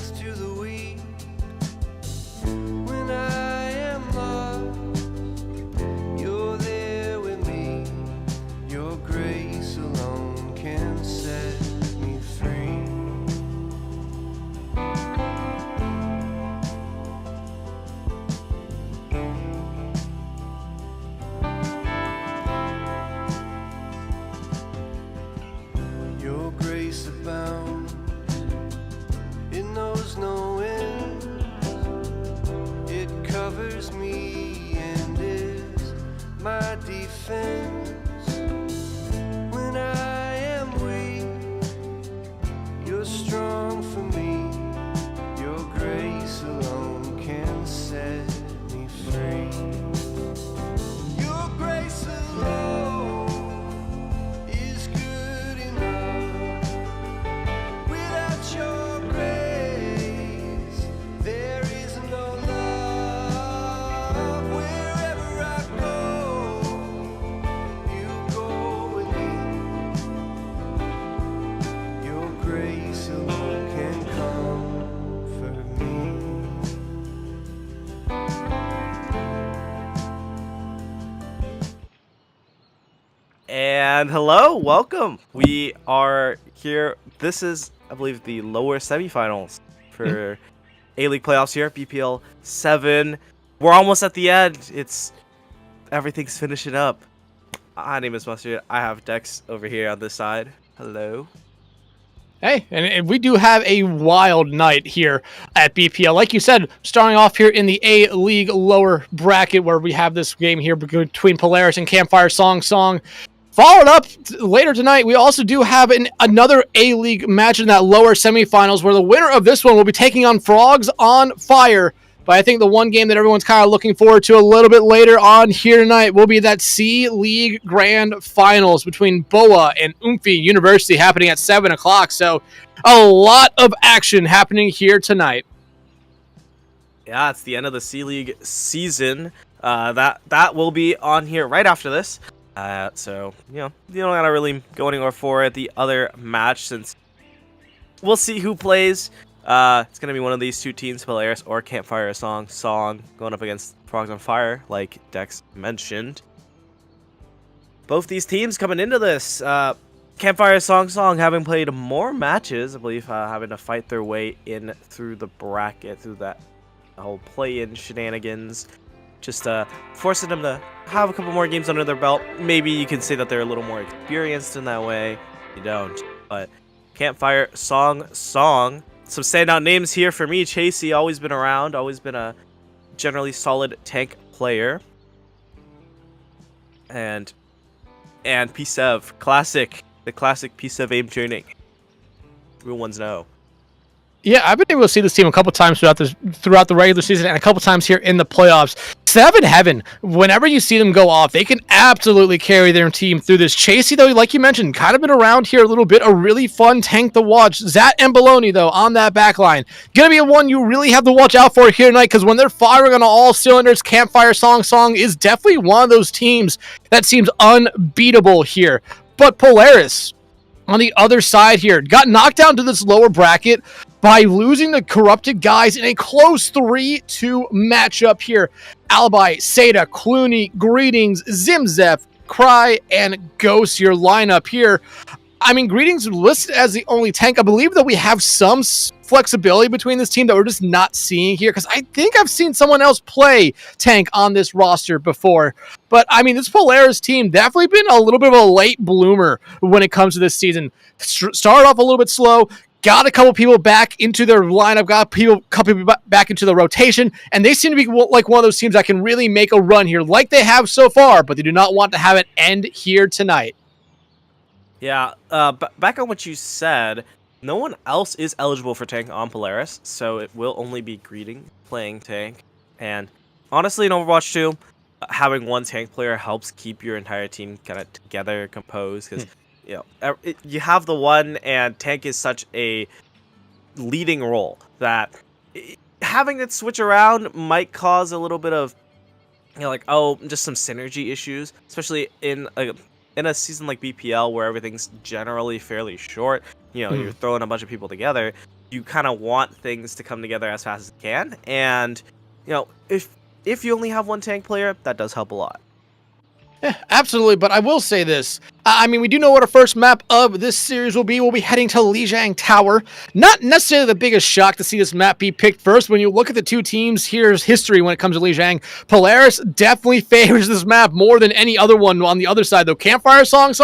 grace to the weak. When I am lost, you're there with me. Your grace alone can set me free. Your grace abounds, it knows no end. It covers me and is my defense. When I am weak, you're strong for me. Your grace alone can set me free. Your grace alone is good enough. Without your grace, there is no love. Wherever I go, you go with me. Your grace alone can comfort me. And hello, welcome. We are here. This is, I believe, the lower semifinals for A-League playoffs here, BPL 7. We're almost at the end. Everything's finishing up. My name is Mustard. I have Dex over here on this side. Hello. Hey, and we do have a wild night here at BPL. Like you said, starting off here in the A-League lower bracket where we have this game here between Polaris and Campfire Song. Followed up later tonight, we also do have another A-League match in that lower semifinals where the winner of this one will be taking on Frogs on Fire. But I think the one game that everyone's kind of looking forward to a little bit later on here tonight will be that C-League Grand Finals between BOA and Umfi University happening at 7 o'clock. So a lot of action happening here tonight. Yeah, it's the end of the C-League season. That will be on here right after this. So, you don't gotta really go anywhere for the other match since we'll see who plays. It's gonna be one of these two teams, Polaris or Campfire Song, going up against Frogs on Fire, like Dex mentioned. Both these teams coming into this, Campfire Song having played more matches, I believe, having to fight their way in through the bracket, through that whole play-in shenanigans. Just forcing them to have a couple more games under their belt. Maybe you can say that they're a little more experienced in that way. You don't. But Campfire Song. Some standout names here for me. Chasey, always been around. Always been a generally solid tank player. And P7. The classic P7 aim training. Everyone's know. Yeah, I've been able to see this team a couple times throughout the regular season and a couple times here in the playoffs. 7 Heaven, whenever you see them go off, they can absolutely carry their team through this. Chasey, though, like you mentioned, kind of been around here a little bit, a really fun tank to watch. Zat and Baloney, though, on that back line. Going to be a one you really have to watch out for here tonight because when they're firing on all cylinders, Campfire Song is definitely one of those teams that seems unbeatable here. But Polaris, on the other side here, got knocked down to this lower bracket by losing the Corrupted guys in a close 3-2 matchup here. Alibi, Seda, Clooney, Greetings, Zimzef, Cry, and Ghost, your lineup here. I mean, Greetings listed as the only tank. I believe that we have some flexibility between this team that we're just not seeing here, because I think I've seen someone else play tank on this roster before. But, I mean, this Polaris team definitely been a little bit of a late bloomer when it comes to this season. Started off a little bit slow, got a couple people back into their lineup, got a couple people back into the rotation, and they seem to be like one of those teams that can really make a run here, like they have so far, but they do not want to have it end here tonight. Yeah, back on what you said, no one else is eligible for tank on Polaris, so it will only be Greeting playing tank. And honestly, in Overwatch 2, having one tank player helps keep your entire team kind of together, composed, because you have the one, and tank is such a leading role that having it switch around might cause a little bit of, just some synergy issues, especially in a season like BPL where everything's generally fairly short. You're throwing a bunch of people together. you kind of want things to come together as fast as it can. And, you know, if you only have one tank player, that does help a lot. Yeah, absolutely, but I will say this. I mean, we do know what our first map of this series will be. We'll be heading to Lijiang Tower. Not necessarily the biggest shock to see this map be picked first. When you look at the two teams, here's history when it comes to Lijiang. Polaris definitely favors this map more than any other one on the other side, though. Campfire Song,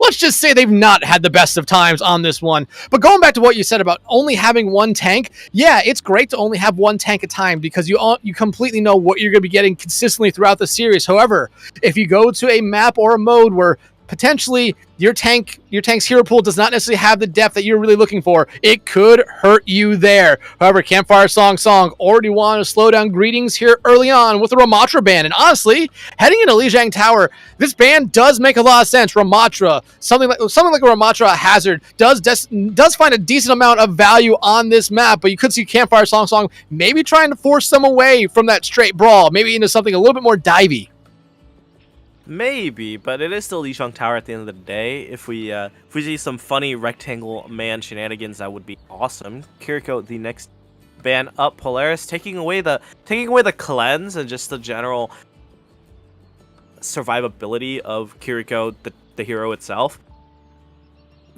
let's just say they've not had the best of times on this one. But going back to what you said about only having one tank, yeah, it's great to only have one tank at a time because you completely know what you're going to be getting consistently throughout the series. However, if you go to a map or a mode where potentially your tank's hero pool does not necessarily have the depth that you're really looking for, it could hurt you there. However, Campfire Song already want to slow down Greetings here early on with the Ramatra ban. And honestly, heading into Lijiang Tower, this ban does make a lot of sense. Ramatra, something like a Ramatra Hazard does find a decent amount of value on this map, but you could see Campfire Song maybe trying to force them away from that straight brawl, maybe into something a little bit more divey. Maybe, but it is still Lijiang Tower at the end of the day. If we see some funny rectangle man shenanigans, that would be awesome. Kiriko, the next ban up. Polaris taking away the cleanse and just the general survivability of Kiriko, the hero itself.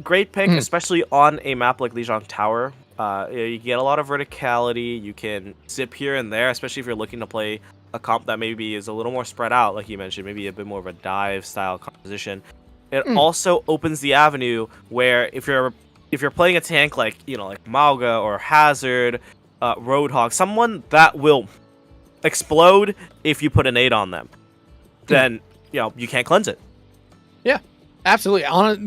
Great pick, especially on a map like Lijiang Tower. You get a lot of verticality. You can zip here and there, especially if you're looking to play a comp that maybe is a little more spread out, like you mentioned, maybe a bit more of a dive style composition. It also opens the avenue where if you're playing a tank like like Mauga or Hazard, Roadhog, someone that will explode if you put a nade on them, then you can't cleanse it. Yeah. Absolutely.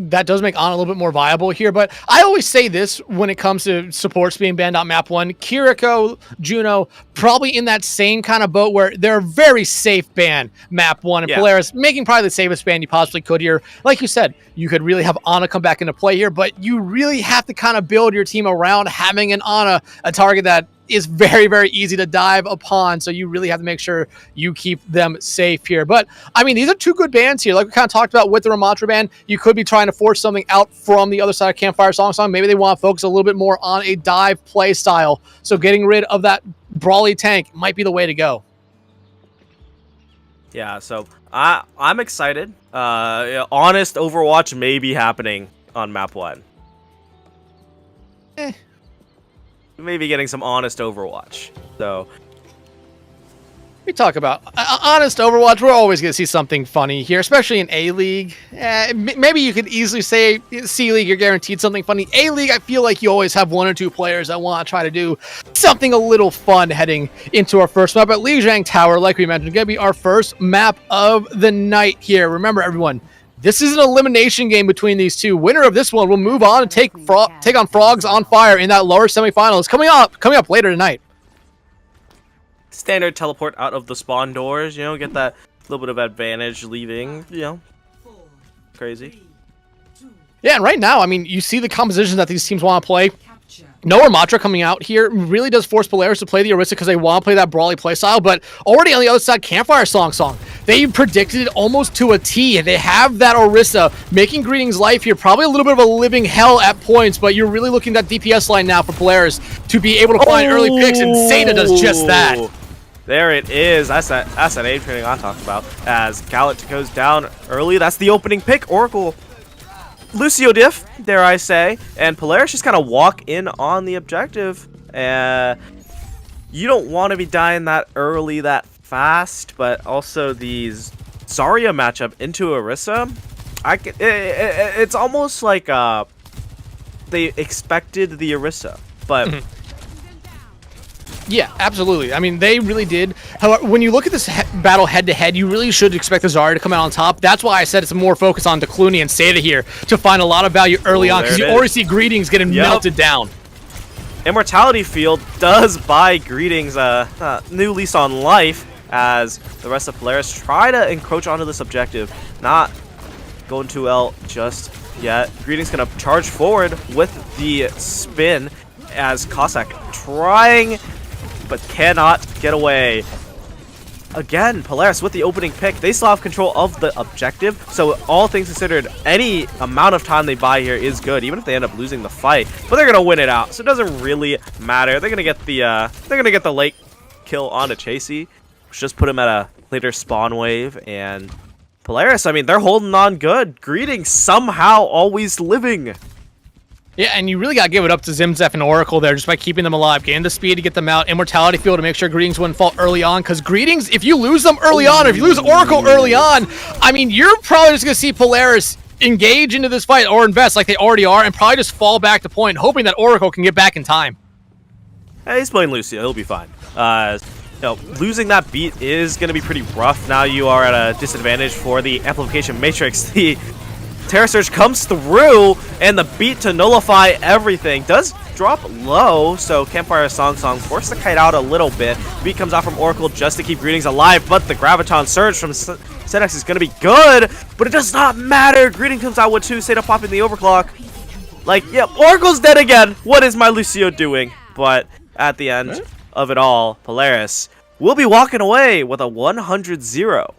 That does make Ana a little bit more viable here, but I always say this when it comes to supports being banned on map 1. Kiriko, Juno, probably in that same kind of boat where they're a very safe ban map 1, and Polaris making probably the safest ban you possibly could here. Like you said, you could really have Ana come back into play here, but you really have to kind of build your team around having an Ana, a target that is very, very easy to dive upon, so you really have to make sure you keep them safe here. But, I mean, these are two good bans here. Like we kind of talked about with the Ramatra ban, you could be trying to force something out from the other side of Campfire Song. Maybe they want to focus a little bit more on a dive play style, so getting rid of that brawly tank might be the way to go. Yeah, so I'm excited. Honest Overwatch may be happening on map 1. Maybe getting some honest Overwatch. So we talk about honest Overwatch. We're always going to see something funny here, especially in A-League. Maybe you could easily say C-League, you're guaranteed something funny. A-League, I feel like you always have one or two players that want to try to do something a little fun heading into our first map. But Lijiang Tower, like we mentioned, going to be our first map of the night here. Remember, everyone, this is an elimination game between these two. Winner of this one will move on and take on Frogs on Fire in that lower semifinals coming up later tonight. Standard teleport out of the spawn doors, get that little bit of advantage leaving, crazy. Yeah, and right now, I mean, you see the compositions that these teams want to play. No Ramatra coming out here really does force Polaris to play the Orisa because they want to play that brawly playstyle, but already on the other side, Campfire Song, they predicted it almost to a T. They have that Orisa making Greetings life here, probably a little bit of a living hell at points, but you're really looking at that DPS line now for Polaris to be able to find early picks, and Seda does just that. There it is. That's that aim training I talked about. As Gallet goes down early, that's the opening pick. Oracle Lucio diff, dare I say, and Polaris just kind of walk in on the objective. You don't want to be dying that early, that fast, but also the Zarya matchup into Orisa, it's almost like they expected the Orisa, but yeah, absolutely. I mean, they really did. However, when you look at this battle head-to-head, you really should expect the Zarya to come out on top. That's why I said it's more focus on Decluni and Seda here to find a lot of value early on, because you already see Greetings getting melted down. Immortality Field does buy Greetings a new lease on life as the rest of Polaris try to encroach onto this objective. Not going too well just yet. Greetings going to charge forward with the spin as Cossack trying but cannot get away. again, Polaris with the opening pick. They still have control of the objective, so all things considered, any amount of time they buy here is good, even if they end up losing the fight. But they're gonna win it out, so it doesn't really matter. They're gonna get the late kill onto Chasey, which just put him at a later spawn wave. And Polaris, I mean, they're holding on good. Greetings somehow always living. Yeah, and you really got to give it up to Zimzef and Oracle there just by keeping them alive, getting the speed to get them out, Immortality Field to make sure Greetings wouldn't fall early on, because Greetings, if you lose them early on, or if you lose Oracle early on, I mean, you're probably just going to see Polaris engage into this fight or invest like they already are and probably just fall back to point, hoping that Oracle can get back in time. Hey, he's playing Lucio. He'll be fine. Losing that beat is going to be pretty rough. Now you are at a disadvantage for the Amplification Matrix. The Terror Surge comes through, and the beat to nullify everything does drop low, so Campfire Song forced the kite out a little bit. Beat comes out from Oracle just to keep Greetings alive, but the Graviton Surge from Sedex is going to be good, but it does not matter. Greetings comes out with 2, Seda popping the overclock. Like, yeah, Oracle's dead again. What is my Lucio doing? But at the end of it all, Polaris will be walking away with a 100-0.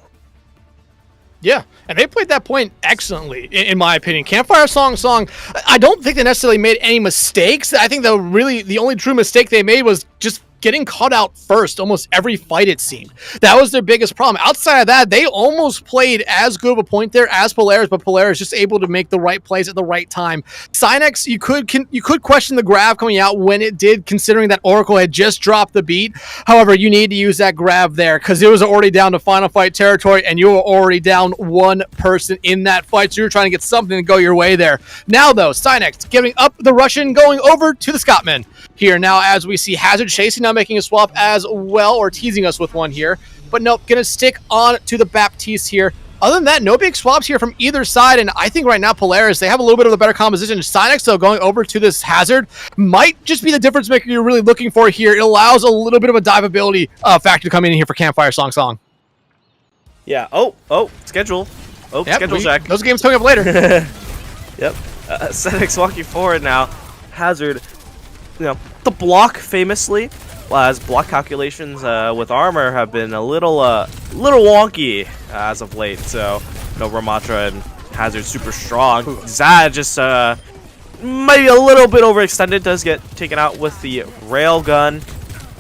Yeah, and they played that point excellently, in my opinion. Campfire Song, I don't think they necessarily made any mistakes. I think the only true mistake they made was just getting caught out first almost every fight, it seemed. That was their biggest problem. Outside of that, they almost played as good of a point there as Polaris, but Polaris just able to make the right plays at the right time. Cynex, you could question the grab coming out when it did, considering that Oracle had just dropped the beat. However, you need to use that grab there because it was already down to final fight territory, and you were already down one person in that fight, so you're trying to get something to go your way there. Now, though, Cynex giving up the Russian, going over to the Scotsman here now, as we see Hazard chasing now making a swap as well, or teasing us with one here. But nope, gonna stick on to the Baptiste here. Other than that, no big swaps here from either side, and I think right now Polaris, they have a little bit of a better composition. Cynex, though, going over to this Hazard might just be the difference maker you're really looking for here. It allows a little bit of a dive ability factor to come in here for Campfire Song. Yeah. Oh, schedule. Oh, yep, schedule check. Those games coming up later. Yep. Sedex walking forward now. Hazard, the block famously, as block calculations with armor have been a little wonky as of late. So, Ramatra and Hazard super strong. Zad just maybe a little bit overextended, does get taken out with the rail gun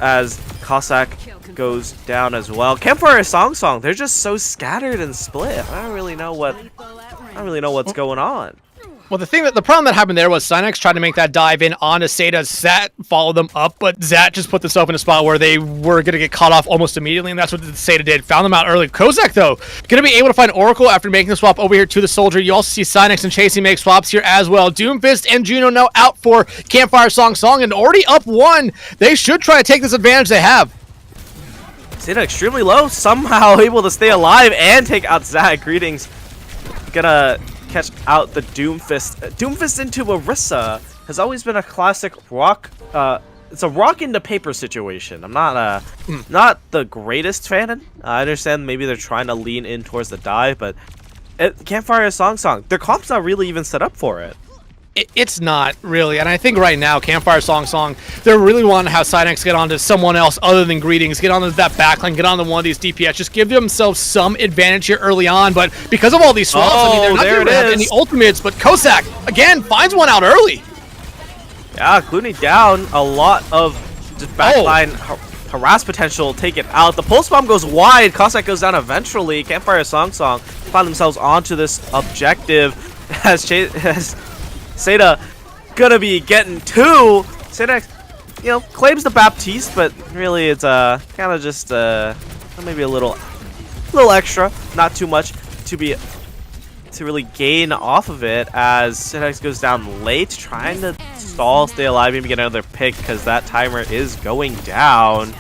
as Cossack goes down as well. Campfire Song, they're just so scattered and split. I don't really know what's going on. Well, the problem that happened there was Cynex tried to make that dive in onto Seda. Zat followed them up, but Zat just put themselves in a spot where they were going to get caught off almost immediately, and that's what Seda did. Found them out early. Kozak, though, going to be able to find Oracle after making the swap over here to the Soldier. You also see Cynex and Chasey make swaps here as well. Doomfist and Juno now out for Campfire Song, and already up one. They should try to take this advantage they have. Seda extremely low, somehow able to stay alive and take out Zat. Greetings. Gonna catch out the Doomfist. Doomfist into Orisa has always been a classic rock. It's a rock into paper situation. I'm not the greatest fan. I understand maybe they're trying to lean in towards the dive, but Campfire Song, their comp's not really even set up for it. It's not really, and I think right now Campfire Song, they're really wanting to have Cynex get onto someone else other than Greetings, get onto that backline, get onto one of these DPS, just give themselves some advantage here early on. But because of all these swaps, I mean, they're not going to have any ultimates. But Cossack again finds one out early. Yeah, Clooney down. A lot of just backline harass potential taken out. The pulse bomb goes wide. Cossack goes down eventually. Campfire Song find themselves onto this objective as Seda gonna be getting two. Seda, claims the Baptiste, but really it's kind of just maybe a little extra, not too much to really gain off of it. As Sedex goes down late, trying to stall, stay alive, maybe get another pick because that timer is going down.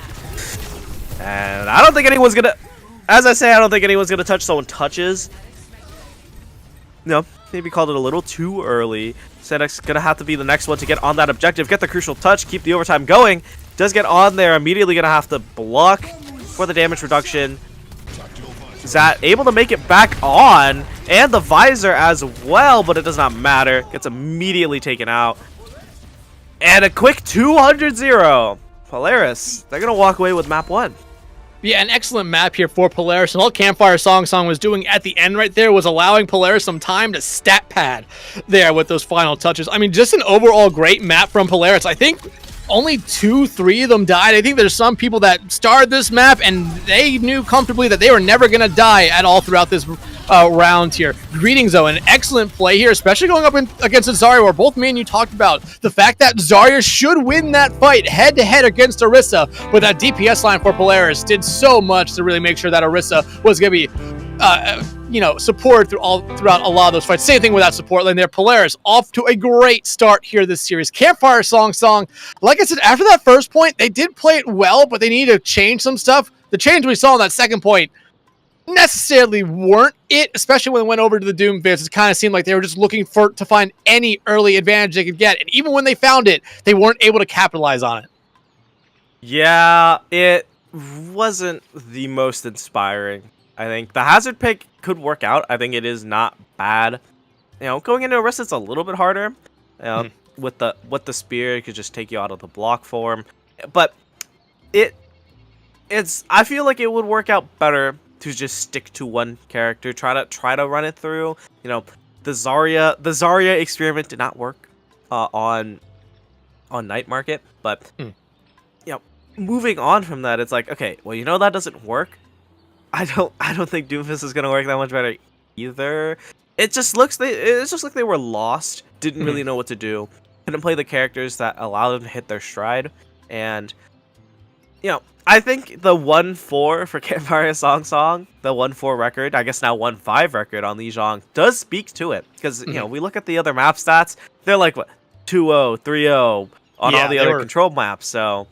And I don't think anyone's gonna, as I say, I don't think anyone's gonna touch. Someone touches. Maybe called it a little too early. Sedex gonna have to be the next one to get on that objective, get the crucial touch, keep the overtime going. Does get on there, immediately gonna have to block for the damage reduction. Zat able to make it back on, and the visor as well, but it does not matter. Gets immediately taken out. And a quick 200-0. Polaris, they're gonna walk away with map 1. Yeah, an excellent map here for Polaris, and all Campfire Song was doing at the end right there was allowing Polaris some time to stat pad there with those final touches. I mean, just an overall great map from Polaris. I think only 2-3 of them died. I think there's some people that started this map and they knew comfortably that they were never going to die at all throughout this round here. Greetings, though, an excellent play here, especially going up against Zarya, where both me and you talked about the fact that Zarya should win that fight head-to-head against Orisa, but that DPS line for Polaris did so much to really make sure that Orisa was going to be support throughout a lot of those fights. Same thing with that support lane there. Polaris off to a great start here this series. Campfire Song, like I said, after that first point, they did play it well, but they needed to change some stuff. The change we saw in that second point necessarily weren't it, especially when they went over to the Doom Viz. It kind of seemed like they were just looking to find any early advantage they could get, and even when they found it, they weren't able to capitalize on it. Yeah, it wasn't the most inspiring. I think the hazard pick could work out. I think it is not bad. Going into Orisa, it's a little bit harder. With the spear, it could just take you out of the block form. But it's I feel like it would work out better to just stick to one character. Try to run it through. The Zarya experiment did not work on Night Market, but moving on from that, it's like, okay, well, that doesn't work. I don't think Doomfist is gonna work that much better either. It just looks like they were lost, didn't really know what to do, couldn't play the characters that allow them to hit their stride, and I think the 1-4 for Campfire Song, the 1-4 record, I guess now 1-5 record on Lijiang does speak to it, because we look at the other map stats, they're like what 2-0, 3-0 on all the other control maps, so.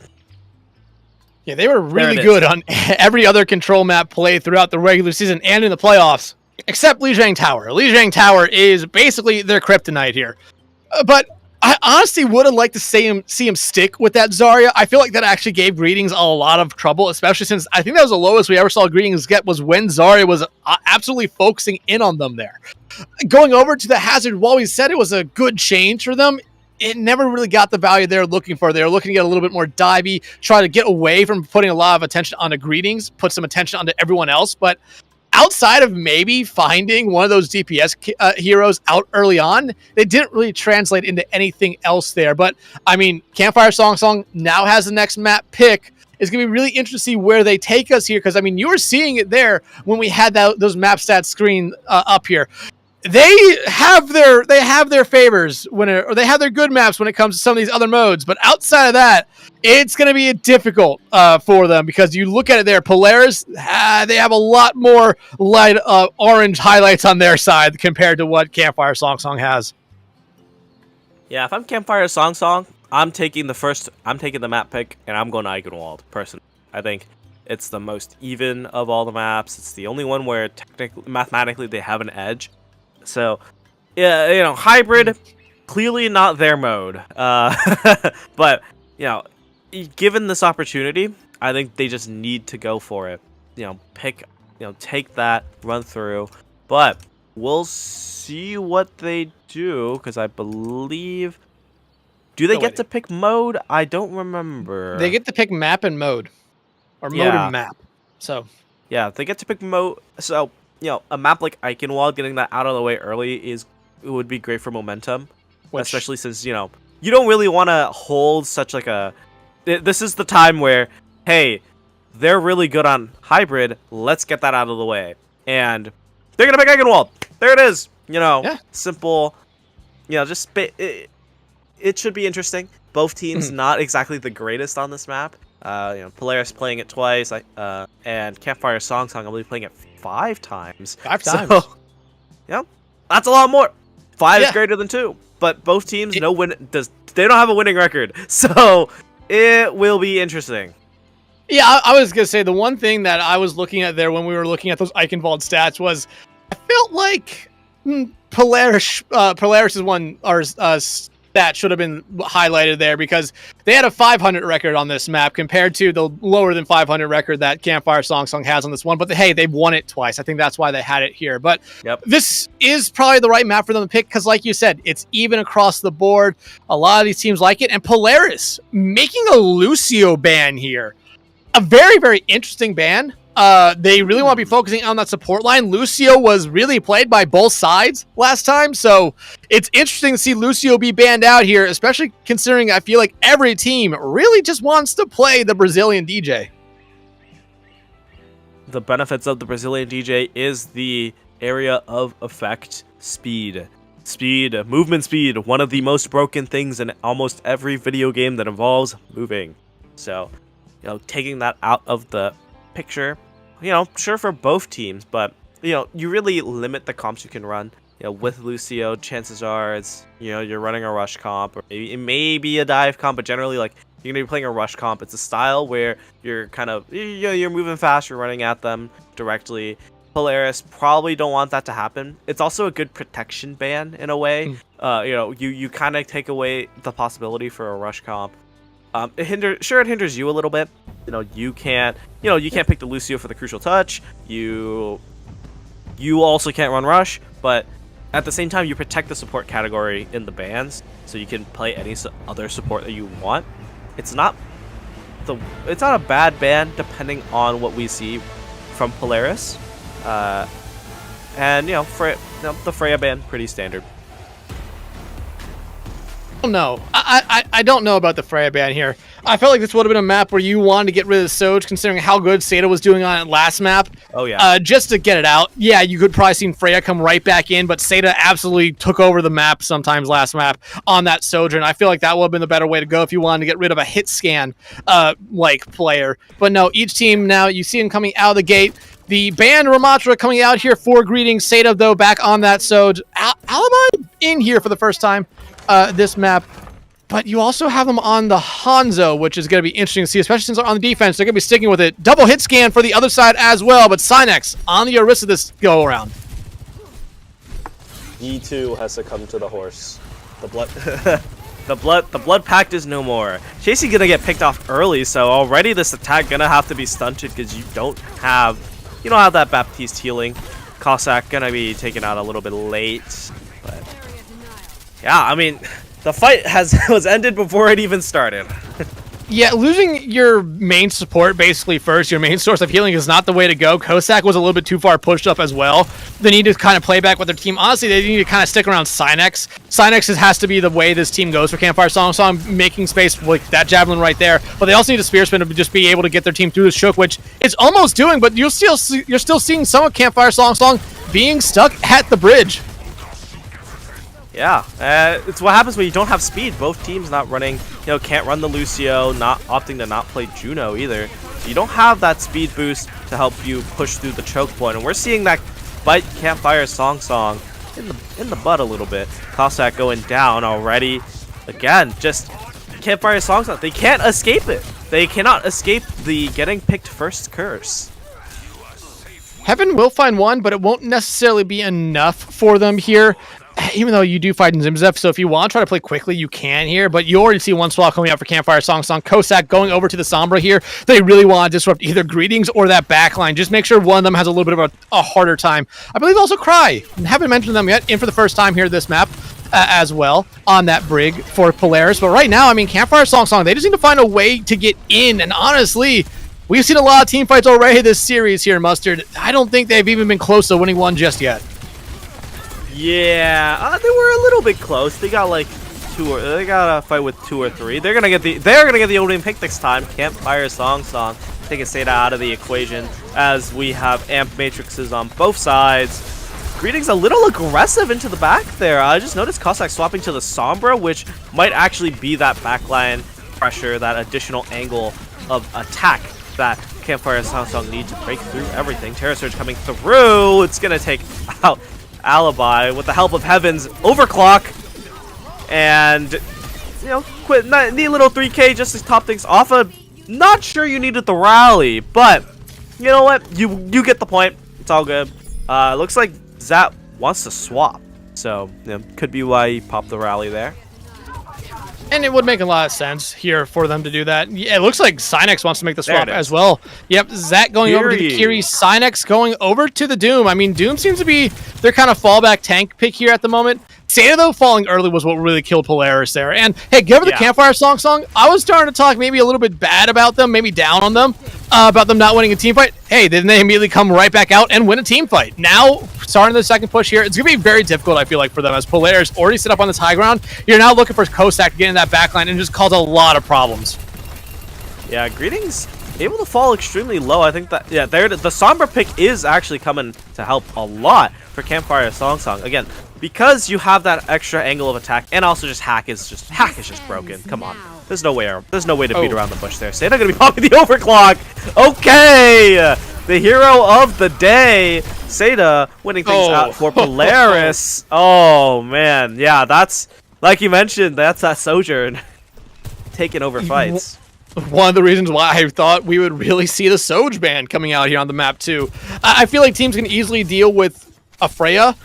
Yeah, they were really good on every other control map play throughout the regular season and in the playoffs, except Lijiang Tower. Lijiang Tower is basically their kryptonite here. But I honestly would have liked to see him stick with that Zarya. I feel like that actually gave Greetings a lot of trouble, especially since I think that was the lowest we ever saw Greetings get was when Zarya was absolutely focusing in on them there. Going over to the hazard, while we said it was a good change for them, it never really got the value they're looking for. They were looking to get a little bit more divey, try to get away from putting a lot of attention onto Greetings, put some attention onto everyone else. But outside of maybe finding one of those DPS heroes out early on, they didn't really translate into anything else there. But, I mean, Campfire Song now has the next map pick. It's going to be really interesting to see where they take us here, because, I mean, you were seeing it there when we had those map stats screen up here. They have their favors or they have their good maps when it comes to some of these other modes, but outside of that, it's going to be difficult for them, because you look at it there, Polaris, they have a lot more light orange highlights on their side compared to what Campfire Song has. Yeah, if I'm Campfire Song, I'm taking the map pick, and I'm going to Eichenwald, personally. I think it's the most even of all the maps. It's the only one where mathematically they have an edge. So, yeah, hybrid, clearly not their mode. But, given this opportunity, I think they just need to go for it. Take that, run through. But we'll see what they do, because I believe... Do they get to pick mode? I don't remember. They get to pick map and mode. Or mode and map. So... Yeah, they get to pick mode. So... a map like Eichenwald, getting that out of the way early it would be great for momentum, especially since, you don't really want to hold such like a... This is the time where, hey, they're really good on hybrid, let's get that out of the way. And they're going to pick Eichenwald. There it is. Simple. It should be interesting. Both teams not exactly the greatest on this map. Polaris playing it twice, and Campfire Song I believe playing it 5 times. 5 times. So, that's a lot more. 5 is greater than 2, but both teams they don't have a winning record, so it will be interesting. Yeah, I was gonna say the one thing that I was looking at there when we were looking at those Eichenwald stats was I felt like Polaris's one stat should have been highlighted there, because they had a 500 record on this map compared to the lower than 500 record that Campfire Song has on this one. But hey, they've won it twice. I think that's why they had it here. But This is probably the right map for them to pick, because like you said, it's even across the board. A lot of these teams like it. And Polaris making a Lucio ban here. a very, very interesting ban. They really want to be focusing on that support line. Lucio was really played by both sides last time, so it's interesting to see Lucio be banned out here, especially considering I feel like every team really just wants to play the Brazilian DJ. The benefits of the Brazilian DJ is the area of effect speed. Movement speed, one of the most broken things in almost every video game that involves moving. So, taking that out of the picture, sure for both teams, but, you really limit the comps you can run. With Lucio, chances are it's, you're running a rush comp, or maybe a dive comp, but generally, like, you're going to be playing a rush comp. It's a style where you're kind of, you're moving fast, you're running at them directly. Polaris probably don't want that to happen. It's also a good protection ban in a way. You kind of take away the possibility for a rush comp. It hinders you a little bit. You can't pick the Lucio for the crucial touch. You also can't run rush, but at the same time you protect the support category in the bans, so you can play any other support that you want. It's not a bad ban depending on what we see from Polaris. And the Freya ban pretty standard. No, I don't know about the Freya ban here. I felt like this would have been a map where you wanted to get rid of the Soj, considering how good Seda was doing on it last map. Oh yeah. Just to get it out. Yeah, you could probably see Freya come right back in, but Seda absolutely took over the map sometimes last map on that Sojourn. I feel like that would have been the better way to go if you wanted to get rid of a hit scan player. But no, each team now, you see them coming out of the gate. The band Ramatra coming out here for greetings. Seda, though, back on that Soj. Alibi in here for the first time this map. But you also have them on the Hanzo, which is going to be interesting to see, especially since they're on the defense. They're going to be sticking with it. Double hit scan for the other side as well, but Synex on the Orisa this go-around. E2 has succumbed to the horse. The blood pact is no more. Chasey gonna get picked off early, so already this attack gonna have to be stunted because you don't have that Baptiste healing. Cossack gonna be taken out a little bit late, but yeah, I mean, the fight was ended before it even started. Yeah, losing your main support basically first, your main source of healing, is not the way to go. Cossack was a little bit too far pushed up as well. They need to kind of play back with their team. Honestly, they need to kind of stick around Synex. Synex has to be the way this team goes for Campfire Song, making space like that Javelin right there. But they also need a Spear Spin to just be able to get their team through the Shook, which it's almost doing, but you're still seeing some of Campfire Song being stuck at the bridge. Yeah, it's what happens when you don't have speed. Both teams not running, can't run the Lucio, not opting to not play Juno either. So you don't have that speed boost to help you push through the choke point, and we're seeing that bite Campfire Song in the butt a little bit. Cossack going down already. Again, just Campfire Song. They can't escape it. They cannot escape the getting picked first curse. Heaven will find one, but it won't necessarily be enough for them here. Even though you do fight in Zimzef, so if you want to try to play quickly, you can here, but you already see one swap coming out for Campfire Song. Cossack going over to the Sombra here. They really want to disrupt either Greetings or that backline. Just make sure one of them has a little bit of a harder time. I believe also Cry. Haven't mentioned them yet. In for the first time here this map as well on that Brig for Polaris. But right now, I mean, Campfire Song, they just need to find a way to get in, and honestly, we've seen a lot of team fights already this series here, Mustard. I don't think they've even been close to winning one just yet. Yeah, they were a little bit close. They got like they got a fight with 2 or 3. They're gonna get the opening pick next time. Campfire Song taking Seda out of the equation as we have amp matrices on both sides. Greetings a little aggressive into the back there. I just noticed Cossack swapping to the Sombra, which might actually be that backline pressure, that additional angle of attack that Campfire Song need to break through everything. Terra Surge coming through. It's gonna take out Alibi with the help of Heaven's overclock, and need a little 3k just to top things off. Not sure you needed the rally, but you know what, you get the point. It's all good. Looks like Zat wants to swap, so could be why he popped the rally there. And it would make a lot of sense here for them to do that. Yeah, it looks like Synex wants to make the swap as well. Yep, Zach going over to the Kiri, Synex going over to the Doom. I mean, Doom seems to be their kind of fallback tank pick here at the moment. Seda, though, falling early was what really killed Polaris there. And, hey, given the Campfire Song, I was starting to talk maybe a little bit bad about them, maybe down on them. about them not winning a team fight. Hey, then they immediately come right back out and win a team fight. Now, starting the second push here, it's going to be very difficult, I feel like, for them, as Polaris already set up on this high ground. You're now looking for Kosak to get in that backline and just cause a lot of problems. Yeah, Greetings able to fall extremely low. I think that, yeah, there the Sombra pick is actually coming to help a lot for Campfire Song. Again, because you have that extra angle of attack, and also just hack is just broken. Come on, there's no way to beat around the bush there. Seda gonna be popping the overclock. Okay, the hero of the day, Seda, winning things out for Polaris. Oh man, yeah, that's like you mentioned. That's that Sojourn taking over fights. One of the reasons why I thought we would really see the Soj ban coming out here on the map too. I feel like teams can easily deal with a Freya.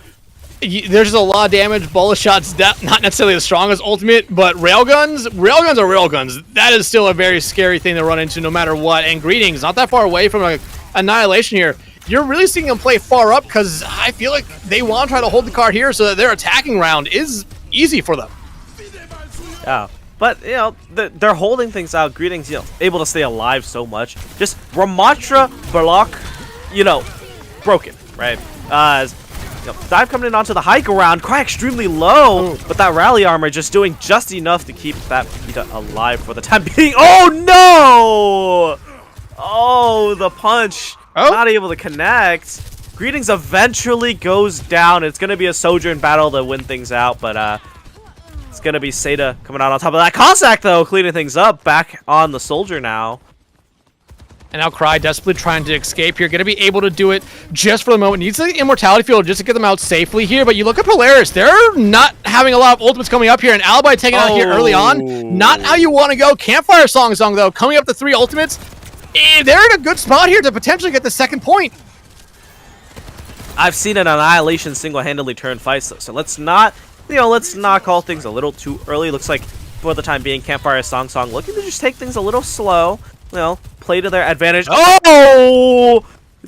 There's just a lot of damage. Bullet shots, not necessarily the strongest ultimate, but railguns are railguns. That is still a very scary thing to run into no matter what. And Greetings, not that far away from like Annihilation here. You're really seeing them play far up because I feel like they want to try to hold the card here so that their attacking round is easy for them. Yeah. But, you know, they're holding things out. Greetings, you know, able to stay alive so much. Just Ramatra block, you know, broken, right? You know, dive coming in onto the high ground, quite extremely low, but that rally armor just doing just enough to keep that Vita alive for the time being. Oh, no! Oh, the punch. Not able to connect. Greetings eventually goes down. It's going to be a Sojourn battle to win things out, but, it's going to be Seda coming out on top of that. Cossack, though, cleaning things up. Back on the Soldier now. And now Cry desperately trying to escape here. Going to be able to do it just for the moment. Needs the Immortality Field just to get them out safely here. But you look at Polaris. They're not having a lot of ultimates coming up here. And Alibi taking out here early on. Not how you want to go. Campfire Song, though, coming up to 3 ultimates. And they're in a good spot here to potentially get the second point. I've seen an Annihilation single-handedly turn fights, though. So let's not... You know, let's not call things a little too early. Looks like, for the time being, Campfire Song looking to just take things a little slow. You know, play to their advantage. Oh!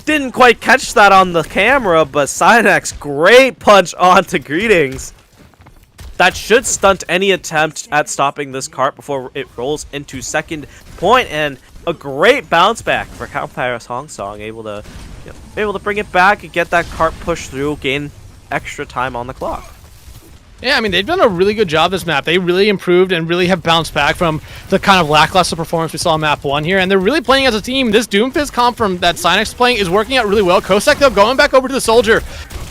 Didn't quite catch that on the camera, but Cynex, great punch onto Greetings. That should stunt any attempt at stopping this cart before it rolls into second point, and a great bounce back for Campfire Song, able to bring it back and get that cart pushed through, gain extra time on the clock. Yeah, I mean, they've done a really good job this map. They really improved and really have bounced back from the kind of lackluster performance we saw on map 1 here, and they're really playing as a team. This Doomfist comp from that Cynex is playing is working out really well. Kosak, though, going back over to the Soldier.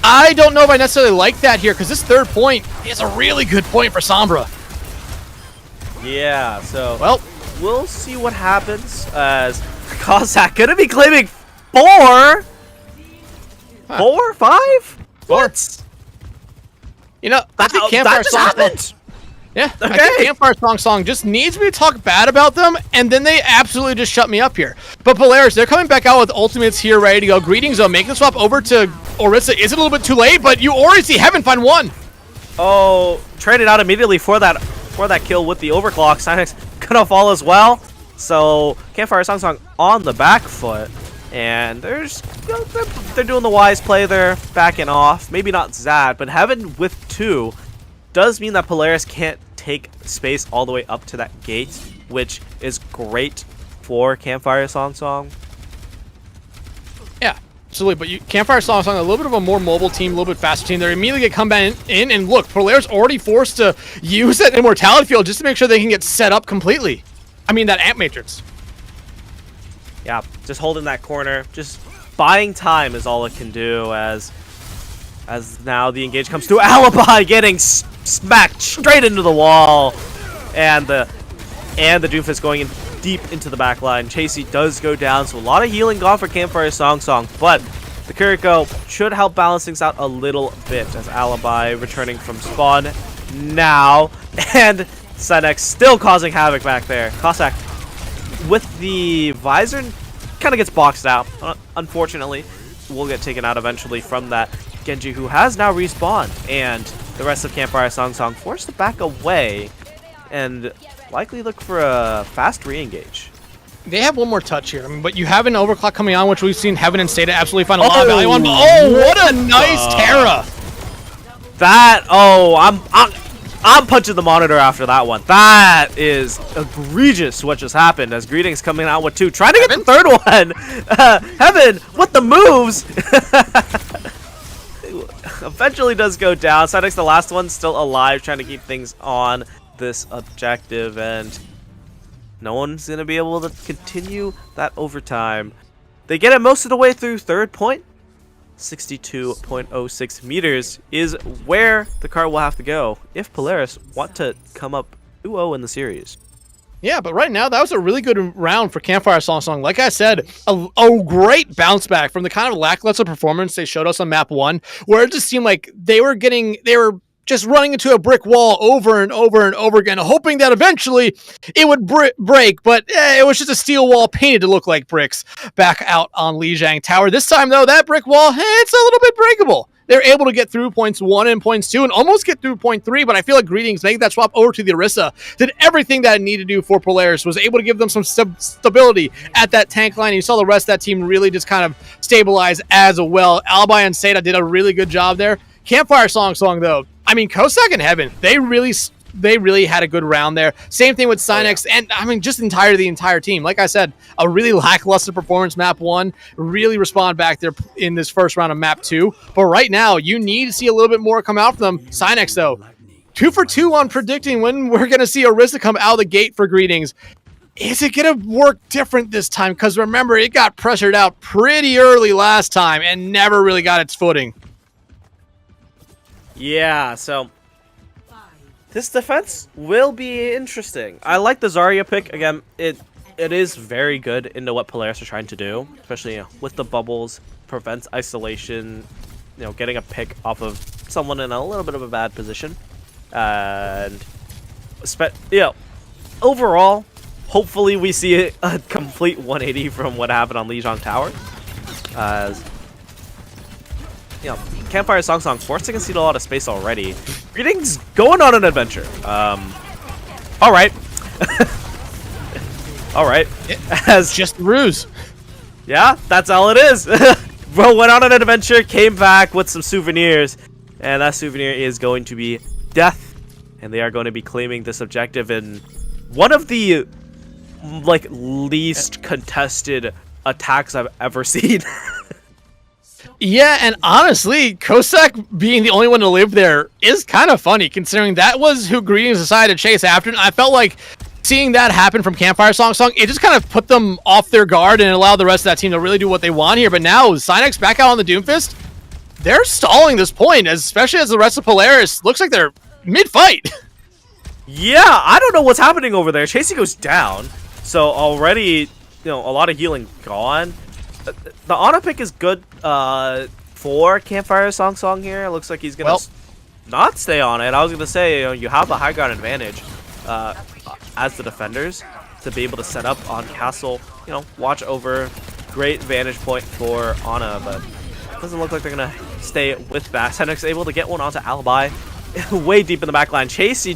I don't know if I necessarily like that here, because this third point is a really good point for Sombra. Yeah, so... Well, we'll see what happens, as Kosak gonna be claiming 4? 4? 5? What? You know, I think Campfire Song... Yeah, okay. I think Campfire Song just needs me to talk bad about them, and then they absolutely just shut me up here. But Polaris, they're coming back out with ultimates here, ready to go. Greetings, though, making the swap over to Orisa is a little bit too late, but you already see Heaven find 1. Oh, traded out immediately for that kill with the overclock. Cynex gonna fall as well. So Campfire Song on the back foot, and there's, you know, they're doing the wise play. They're backing off. Maybe not Zad, but Heaven with 2 does mean that Polaris can't take space all the way up to that gate, which is great for Campfire Song. Yeah, absolutely. But Campfire Song, a little bit of a more mobile team, a little bit faster team. They're immediately get come back in, and look, Polaris already forced to use that Immortality Field just to make sure they can get set up completely. I mean, that Amp Matrix. Yeah, just holding that corner, just buying time is all it can do, as now the engage comes through. Alibi getting smacked straight into the wall, and the Doomfist going in deep into the back line. Chasey does go down, so a lot of healing gone for Campfire Song, but the Kiriko should help balance things out a little bit, as Alibi returning from spawn now, and Cynex still causing havoc back there. Cossack with the visor kind of gets boxed out, unfortunately. Will get taken out eventually from that Genji, who has now respawned, and the rest of Campfire Song forced to back away and likely look for a fast re-engage. They have one more touch here, but you have an overclock coming on, which we've seen Heaven and Stata absolutely find a lot of value on. Oh, what a nice Terra! I'm punching the monitor after that one. That is egregious what just happened as Greetings coming out with 2. Trying to get the third one. Heaven with the moves. Eventually does go down. Sinex, the last one, still alive, trying to keep things on this objective. And no one's going to be able to continue that overtime. They get it most of the way through third point. 62.06 meters is where the car will have to go if Polaris want to come up 2-0 in the series. Yeah, but right now, that was a really good round for Campfire Song. Like I said, a great bounce back from the kind of lackluster performance they showed us on map 1, where it just seemed like they were just running into a brick wall over and over and over again, hoping that eventually it would break, but it was just a steel wall painted to look like bricks back out on Lijiang Tower. This time, though, that brick wall, it's a little bit breakable. They're able to get through points 1 and points 2 and almost get through point 3, but I feel like Greetings making that swap over to the Orisa did everything that it needed to do for Polaris, was able to give them some stability at that tank line. You saw the rest of that team really just kind of stabilize as well. Alibi and Seda did a really good job there. Campfire Song, though, I mean, Kosak and Heaven, they really had a good round there. Same thing with Sinex, and I mean, just the entire team. Like I said, a really lackluster performance map 1, really respond back there in this first round of map 2. But right now, you need to see a little bit more come out from them. Sinex, though, 2 for 2 on predicting when we're going to see Orisa come out of the gate for Greetings. Is it going to work different this time? Because remember, it got pressured out pretty early last time and never really got its footing. Yeah, so this defense will be interesting. I like the Zarya pick. Again, it is very good into what Polaris are trying to do, especially with the bubbles, prevents isolation, getting a pick off of someone in a little bit of a bad position. And overall, hopefully we see a complete 180 from what happened on Lijiang Tower. As Campfire Song forcing us to see a lot of space already. Greetings going on an adventure. All right. All right. As just ruse. Yeah, that's all it is. Bro went on an adventure, came back with some souvenirs, and that souvenir is going to be death. And they are going to be claiming this objective in one of the least contested attacks I've ever seen. Yeah, and honestly, Kosak being the only one to live there is kind of funny, considering that was who Greetings decided to chase after. And I felt like seeing that happen from Campfire Song, it just kind of put them off their guard and allowed the rest of that team to really do what they want here. But now, Sinex back out on the Doomfist, they're stalling this point, especially as the rest of Polaris looks like they're mid-fight. Yeah, I don't know what's happening over there. Chasey goes down, so already, a lot of healing gone. The Ana pick is good for Campfire Song here. It looks like he's going to not stay on it. I was going to say, you have the high ground advantage as the defenders to be able to set up on Castle, watch over. Great vantage point for Ana, but it doesn't look like they're going to stay with that. Senex able to get one onto Alibi way deep in the back line. Chasey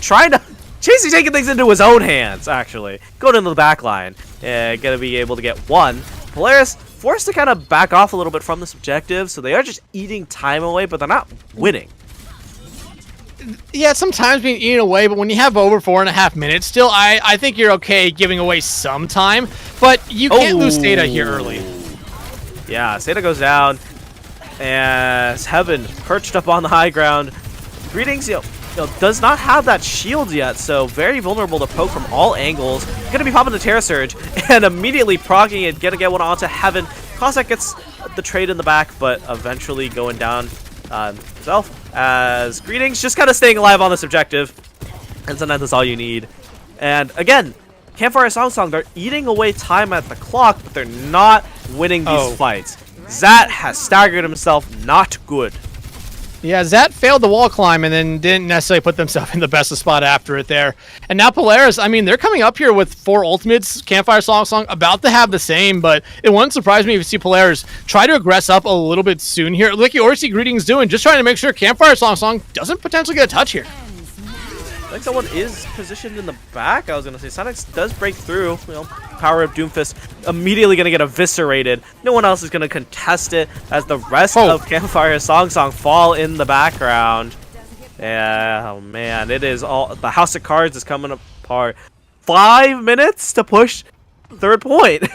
taking things into his own hands, actually. Going into the back line. Going to be able to get one. Polaris forced to kind of back off a little bit from this objective, so they are just eating time away, but they're not winning. Yeah, sometimes being eaten away, but when you have over 4.5 minutes, still, I think you're okay giving away some time, but you can't lose Seda here early. Yeah, Seda goes down, and Heaven perched up on the high ground. Greetings, does not have that shield yet, so very vulnerable to poke from all angles. Gonna be popping the Terra Surge and immediately proccing it. Gonna get one onto Heaven. Cossack gets the trade in the back, but eventually going down himself. As Greetings just kind of staying alive on this objective, and sometimes that's all you need. And again, Campfire Song, they're eating away time at the clock, but they're not winning these fights. Zat has staggered himself, not good. Yeah, Zat failed the wall climb and then didn't necessarily put themselves in the best of spot after it there. And now Polaris, I mean, they're coming up here with 4 ultimates. Campfire Song about to have the same, but it wouldn't surprise me if you see Polaris try to aggress up a little bit soon here. Like you already see Greetings doing, just trying to make sure Campfire Song doesn't potentially get a touch here. I think someone is positioned in the back. I was going to say, Sinex does break through. Power of Doomfist immediately going to get eviscerated. No one else is going to contest it as the rest of Campfire Song fall in the background. Yeah, oh man, it is all the house of cards is coming apart. 5 minutes to push third point.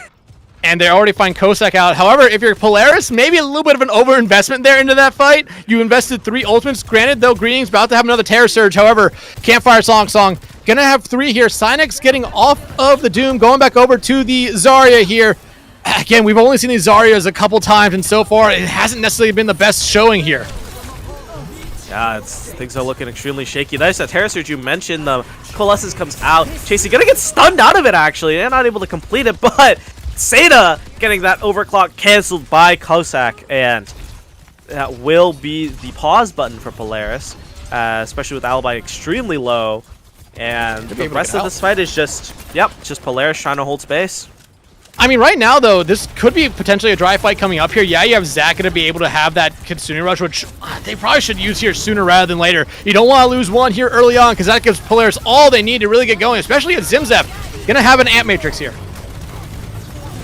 And they already find Cossack out. However, if you're Polaris, maybe a little bit of an overinvestment there into that fight. You invested 3 ultimates. Granted, though, Greetings about to have another Terror Surge. However, Campfire Song gonna have 3 here. Cynex getting off of the Doom, going back over to the Zarya here. Again, we've only seen these Zaryas a couple times, and so far, it hasn't necessarily been the best showing here. Yeah, things are looking extremely shaky. Nice that Terror Surge you mentioned. The Coalescence comes out. Chasey gonna get stunned out of it, actually. They're not able to complete it, but Seda getting that overclock canceled by Cossack, and that will be the pause button for Polaris, especially with Alibi extremely low. And the rest of this fight is just Polaris trying to hold space. I mean, right now, though, this could be potentially a dry fight coming up here. Yeah, you have Zach going to be able to have that Kitsune Rush, which they probably should use here sooner rather than later. You don't want to lose one here early on, because that gives Polaris all they need to really get going, especially at Zimzef. Going to have an Amp Matrix here.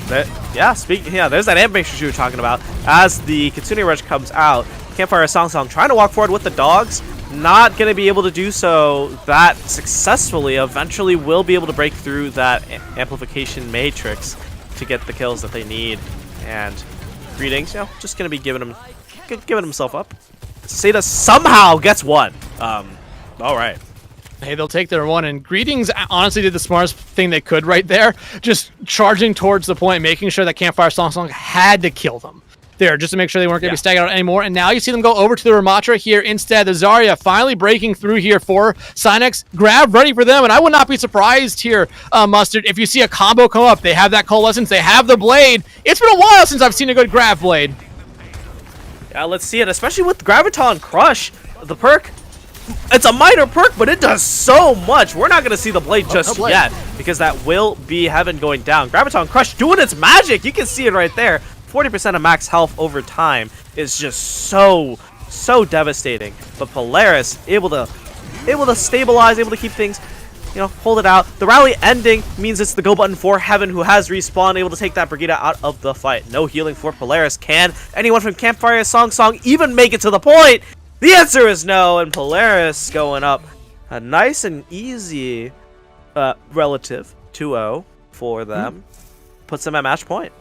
There's that Amp Matrix you were talking about. As the Kitsune Rush comes out, Campfire Song trying to walk forward with the dogs. Not going to be able to do so that successfully. Eventually will be able to break through that amplification matrix to get the kills that they need. And Greetings, just going to be giving himself up. Seda somehow gets one. All right. Hey, they'll take their one, and Greetings honestly did the smartest thing they could right there, just charging towards the point, making sure that Campfire Song had to kill them there, just to make sure they weren't going to be staggered out anymore. And now you see them go over to the Ramatra here instead. The Zarya finally breaking through here for Cynex. Grab ready for them, and I would not be surprised here, Mustard, if you see a combo come up. They have that Coalescence, they have the Blade. It's been a while since I've seen a good Grav Blade. Yeah, let's see it, especially with Graviton Crush, the perk. It's a minor perk, but it does so much. We're not going to see the Blade just yet, because that will be Heaven going down. Graviton Crush doing its magic. You can see it right there. 40% of max health over time is just so devastating. But Polaris able to stabilize, able to keep things, hold it out. The rally ending means it's the go button for Heaven, who has respawned, able to take that Brigida out of the fight. No healing for Polaris. Can anyone from Campfire Song even make it to the point? The answer is no, and Polaris going up a nice and easy relative 2-0 for them. Puts them at match point.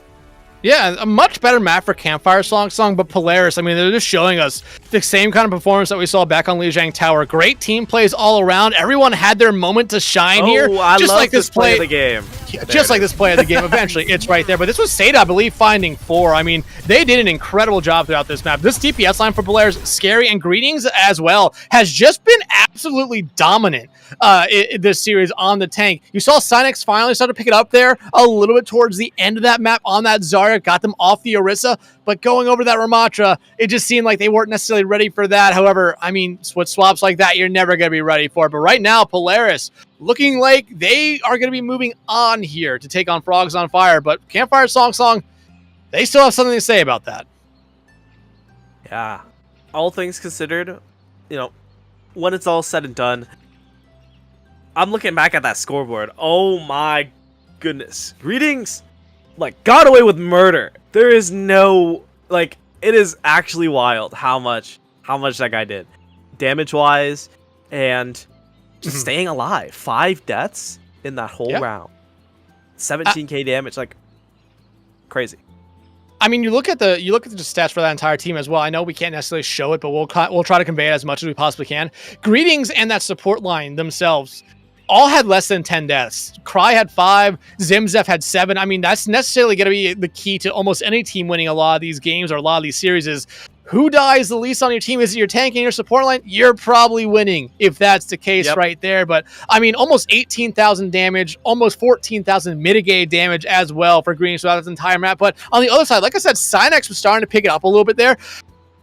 Yeah, a much better map for Campfire Song, but Polaris, I mean, they're just showing us the same kind of performance that we saw back on Lijiang Tower. Great team plays all around. Everyone had their moment to shine here. I just love like this play of the game. Yeah, just like this play of the game. Eventually, it's right there. But this was Seda, I believe, finding 4. I mean, they did an incredible job throughout this map. This DPS line for Polaris, scary, and Greetings as well, has just been absolutely dominant this series on the tank. You saw Cynex finally start to pick it up there a little bit towards the end of that map on that Zarya. Got them off the Orisa, but going over that Ramatra, it just seemed like they weren't necessarily ready for that. However, I mean, with swaps like that, you're never going to be ready for it. But right now, Polaris looking like they are going to be moving on here to take on Frogs on Fire. But Campfire Song, they still have something to say about that. Yeah. All things considered, when it's all said and done, I'm looking back at that scoreboard. Oh my goodness. Greetings, got away with murder. There is no, it is actually wild how much that guy did. Damage-wise, and just staying alive. 5 deaths in that whole round. 17k damage, crazy. I mean, you look at the stats for that entire team as well. I know we can't necessarily show it, but we'll try to convey it as much as we possibly can. Greetings and that support line themselves all had less than 10 deaths. Cry had 5, Zimzef had 7. I mean, that's necessarily going to be the key to almost any team winning a lot of these games or a lot of these series is who dies the least on your team. Is it your tank and your support line? You're probably winning if that's the case right there. But, I mean, almost 18,000 damage, almost 14,000 mitigated damage as well for Green throughout this entire map. But on the other side, like I said, Cynex was starting to pick it up a little bit there.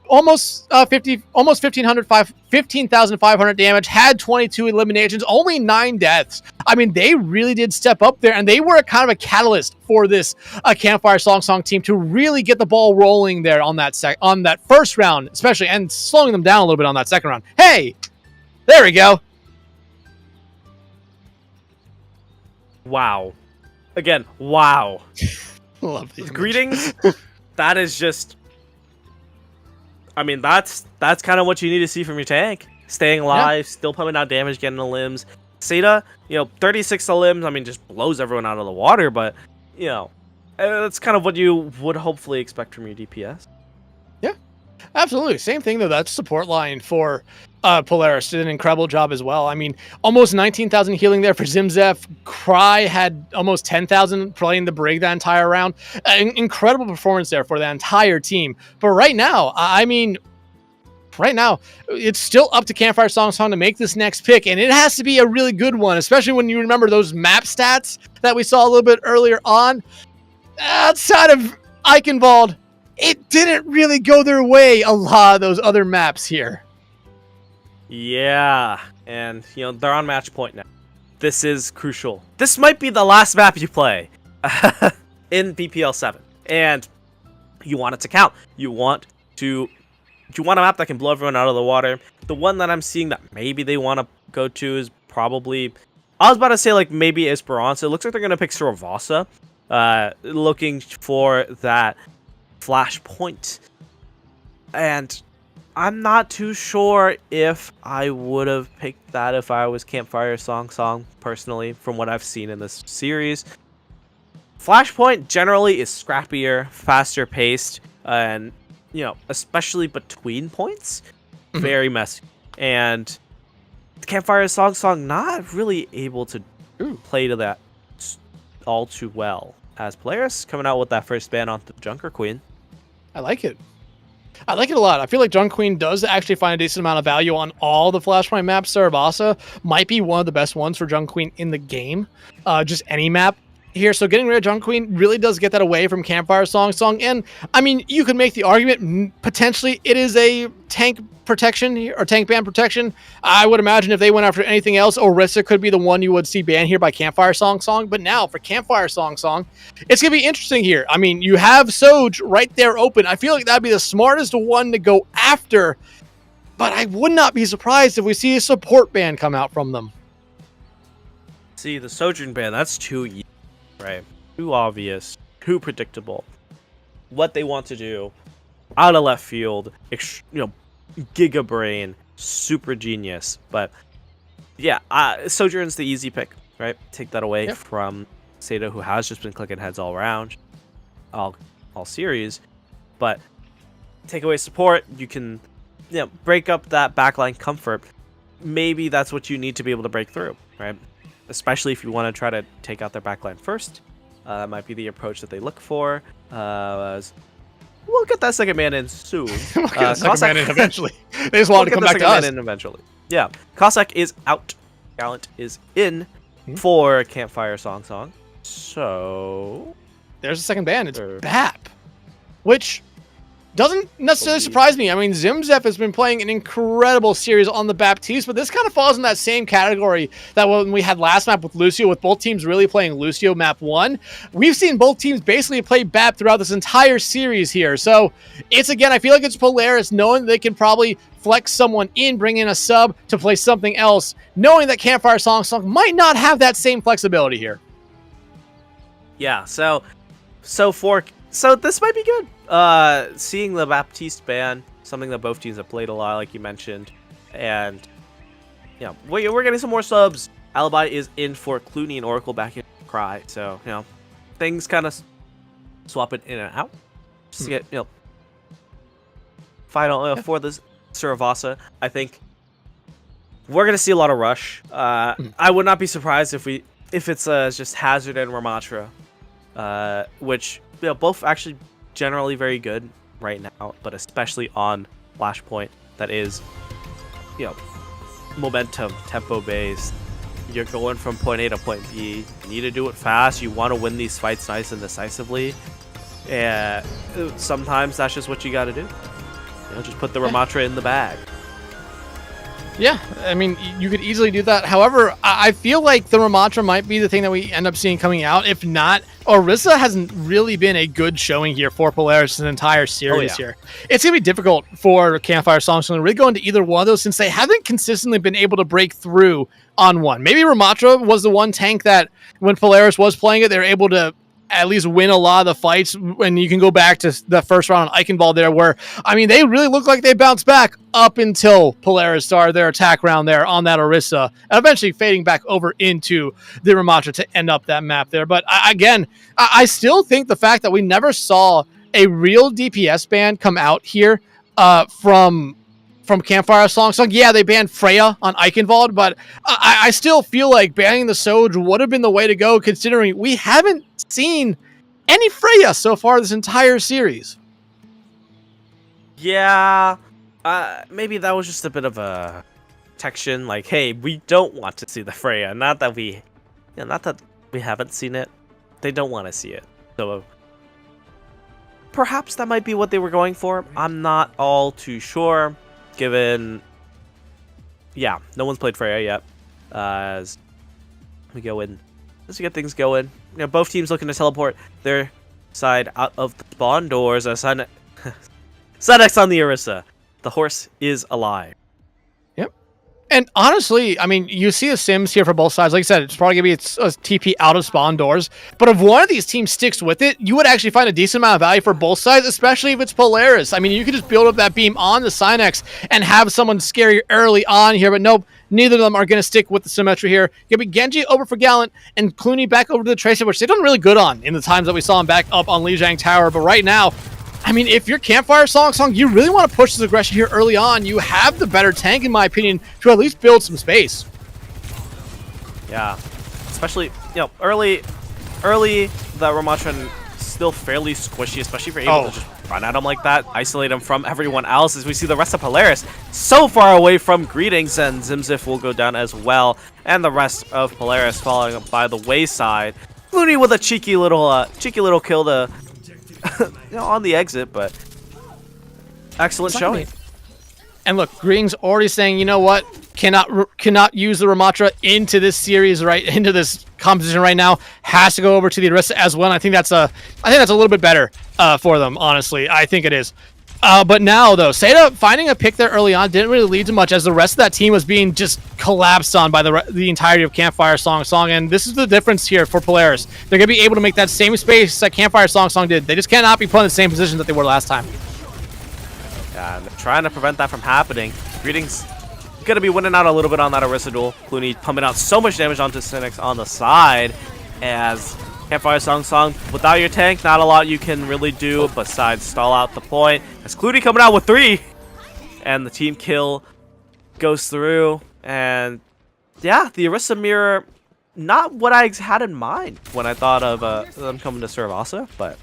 Almost 15,500 damage, had 22 eliminations, only 9 deaths. I mean, they really did step up there, and they were kind of a catalyst for this Campfire Song team to really get the ball rolling there on that first round, especially, and slowing them down a little bit on that second round. Hey, there we go. Wow. Again, wow. Love these Greetings. That is just, I mean, that's kind of what you need to see from your tank. staying alive, still pumping out damage, getting the limbs. Seda, 36 limbs, I mean, just blows everyone out of the water, but, that's kind of what you would hopefully expect from your DPS. Yeah, absolutely. Same thing, though. That support line for Polaris did an incredible job as well. I mean, almost 19,000 healing there for Zimzef. Cry had almost 10,000 playing the Brig that entire round. Incredible performance there for the entire team. But right now, it's still up to Campfire Song to make this next pick, and it has to be a really good one, especially when you remember those map stats that we saw a little bit earlier on. Outside of Eichenwald, it didn't really go their way, a lot of those other maps here. Yeah, and, they're on match point now. This is crucial. This might be the last map you play in BPL 7, and you want it to count. You want a map that can blow everyone out of the water. The one that I'm seeing that maybe they want to go to is probably, I was about to say like maybe Esperanza. It looks like they're going to pick Saravasa, looking for that flashpoint. And I'm not too sure if I would have picked that if I was Campfire Song personally, from what I've seen in this series. Flashpoint generally is scrappier, faster paced, and especially between points, very messy. And Campfire Song not really able to play to that all too well. As Polaris coming out with that first ban on the Junker Queen. I like it. I like it a lot. I feel like Junker Queen does actually find a decent amount of value on all the Flashpoint maps. Saravasa might be one of the best ones for Junker Queen in the game. Just any map here. So getting rid of Junker Queen really does get that away from Campfire Song. And I mean, you could make the argument potentially it is a tank protection or tank ban protection. I would imagine if they went after anything else, Orisa could be the one you would see banned here by Campfire Song. But now for Campfire Song, it's gonna be interesting here. I mean, you have Soj right there open. I feel like that'd be the smartest one to go after, but I would not be surprised if we see a support ban come out from them. See, the Sojourn ban, that's too easy. Right, too obvious, too predictable. What they want to do, out of left field, Giga Brain, super genius. But yeah, Sojourn's the easy pick, right? Take that away from Seda, who has just been clicking heads all around, all series. But take away support, you can break up that backline comfort. Maybe that's what you need to be able to break through, right? Especially if you want to try to take out their backline first. That might be the approach that they look for. We'll get that second man in soon. We'll get the second man in eventually. They just want to come back to us. In eventually. Yeah. Cossack is out. Gallant is in for Campfire Song. So there's a second ban. It's BAP, which doesn't necessarily surprise me. I mean, Zimzef has been playing an incredible series on the Baptiste, but this kind of falls in that same category that when we had last map with Lucio, with both teams really playing Lucio map 1. We've seen both teams basically play BAP throughout this entire series here. So it's, again, I feel like it's Polaris knowing they can probably flex someone in, bring in a sub to play something else, knowing that Campfire Song might not have that same flexibility here. Yeah, so this might be good. Seeing the Baptiste ban, something that both teams have played a lot, like you mentioned, and we're getting some more subs. Alibi is in for Clooney and Oracle back in Cry, so things kind of swapping in and out. Just to get final for this Saravasa. I think we're gonna see a lot of rush. I would not be surprised if it's just Hazard and Ramatra, which both actually generally very good right now, but especially on Flashpoint that is momentum, tempo based. You're going from point A to point B. You need to do it fast. You want to win these fights nice and decisively. And sometimes that's just what you got to do. Just put the Ramatra in the bag. Yeah, I mean, you could easily do that. However, I feel like the Ramatra might be the thing that we end up seeing coming out. If not, Orisa hasn't really been a good showing here for Polaris' entire series here. It's going to be difficult for Campfire Song to really go into either one of those since they haven't consistently been able to break through on one. Maybe Ramatra was the one tank that when Polaris was playing it, they were able to at least win a lot of the fights. When you can go back to the first round on Eichenwald there, where, I mean, they really look like they bounced back up until Polaris started their attack round there on that Orisa, and eventually fading back over into the Ramattra to end up that map there. But I still think the fact that we never saw a real DPS ban come out here from Campfire Song. Yeah, they banned Freya on Eichenwald, but I still feel like banning the Soj would have been the way to go, considering we haven't seen any Freya so far this entire series. Yeah, maybe that was just a bit of a protection. Like, hey, we don't want to see the Freya. Not that we haven't seen it. They don't want to see it. So perhaps that might be what they were going for. I'm not all too sure, given, yeah, no one's played Freya yet. As we go in, let's get things going. You know, both teams looking to teleport their side out of the spawn doors. Sinex on the Orisa. The horse is alive. Yep. And honestly, I mean, you see the sims here for both sides. Like I said, it's probably going to be a TP out of spawn doors. But if one of these teams sticks with it, you would actually find a decent amount of value for both sides, especially if it's Polaris. I mean, you could just build up that beam on the Sinex and have someone scary early on here. But nope, neither of them are going to stick with the symmetry here. Going to be Genji over for Gallant and Clooney back over to the Tracer, which they've done really good on in the times that we saw him back up on Lijiang Tower. But right now, I mean, if you're Campfire Song, you really want to push this aggression here early on. You have the better tank, in my opinion, to at least build some space. Yeah, especially, you know, early, the Ramattra still fairly squishy, especially if you're able to just run at him like that, isolate him from everyone else. As we see the rest of Polaris so far away from Greetings, and Zimzif will go down as well, and the rest of Polaris falling by the wayside. Looney with a cheeky little kill to. You know, on the exit, but excellent showing. And look, Greetings already saying, you know what, cannot use the Ramattra into this series, right, into this competition right now. Has to go over to the Orisa as well. And I think that's a little bit better for them. Honestly, I think it is. But now, though, Seda finding a pick there early on didn't really lead to much, as the rest of that team was being just collapsed on by the entirety of Campfire Song. And this is the difference here for Polaris. They're going to be able to make that same space that Campfire Song did. They just cannot be put in the same position that they were last time. Yeah, they're trying to prevent that from happening. Greetings going to be winning out a little bit on that Orisa duel. Clooney pumping out so much damage onto Sinex on the side, as Campfire Song, without your tank, not a lot you can really do besides stall out the point. As Clooney coming out with 3, and the team kill goes through. And yeah, the Orisa mirror, not what I had in mind when I thought of them coming to serve Asa, but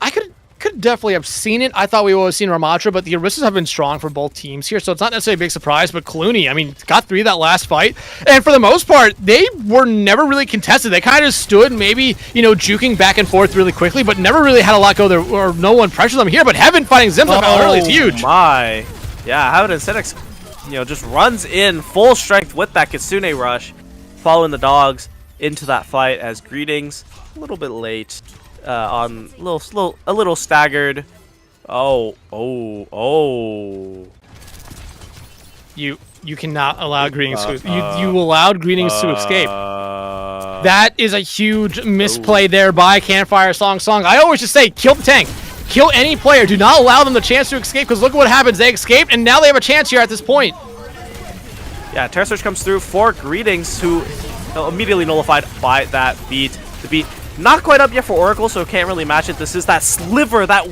I could definitely have seen it. I thought we would have seen Ramattra, but the Orisas have been strong for both teams here, so it's not necessarily a big surprise. But Clooney, I mean, got 3 that last fight, and for the most part, they were never really contested. They kind of stood, maybe, you know, juking back and forth really quickly, but never really had a lot go there, or no one pressured them here. But Heaven fighting Zimzif out early is huge. Oh my. Yeah, Heaven and Sinex, you know, just runs in full strength with that Kitsune rush, following the dogs into that fight, as Greetings a little bit late. On a little staggered. Oh. You cannot allow Greetings to you allowed Greetings to escape. That is a huge misplay there by Campfire Song. I always just say, kill the tank. Kill any player. Do not allow them the chance to escape, because look at what happens. They escaped, and now they have a chance here at this point. Yeah, Terror Surge comes through for Greetings, who immediately nullified by that beat. The beat not quite up yet for Oracle, so can't really match it. This is that sliver, that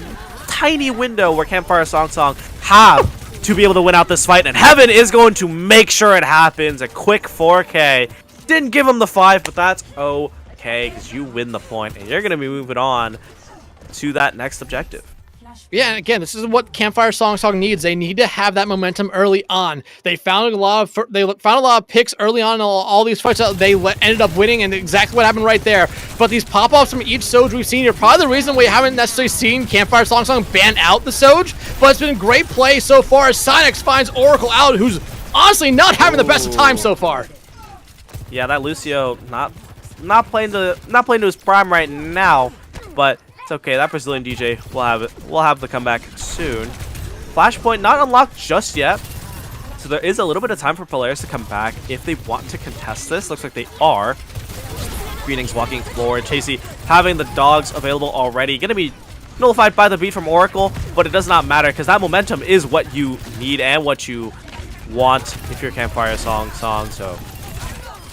tiny window where Campfire Song have to be able to win out this fight, and Heaven is going to make sure it happens. A quick 4K. Didn't give him the 5, but that's okay, because you win the point, and you're going to be moving on to that next objective. Yeah, and again, this is what Campfire Song needs. They need to have that momentum early on. They found a lot of picks early on in all these fights. They ended up winning, and exactly what happened right there. But these pop-offs from each Soj we've seen here, probably the reason we haven't necessarily seen Campfire Song ban out the Soj. But it's been great play so far as Sinex finds Oracle out, who's honestly not having the best of time so far. Yeah, that Lucio not playing to his prime right now, but it's okay. That Brazilian DJ will have the comeback soon. Flashpoint not unlocked just yet, so there is a little bit of time for Polaris to come back if they want to contest this. Looks like they are. Greetings walking forward. Chasey having the dogs available already. Going to be nullified by the beat from Oracle, but it does not matter because that momentum is what you need and what you want if you're Campfire Song. So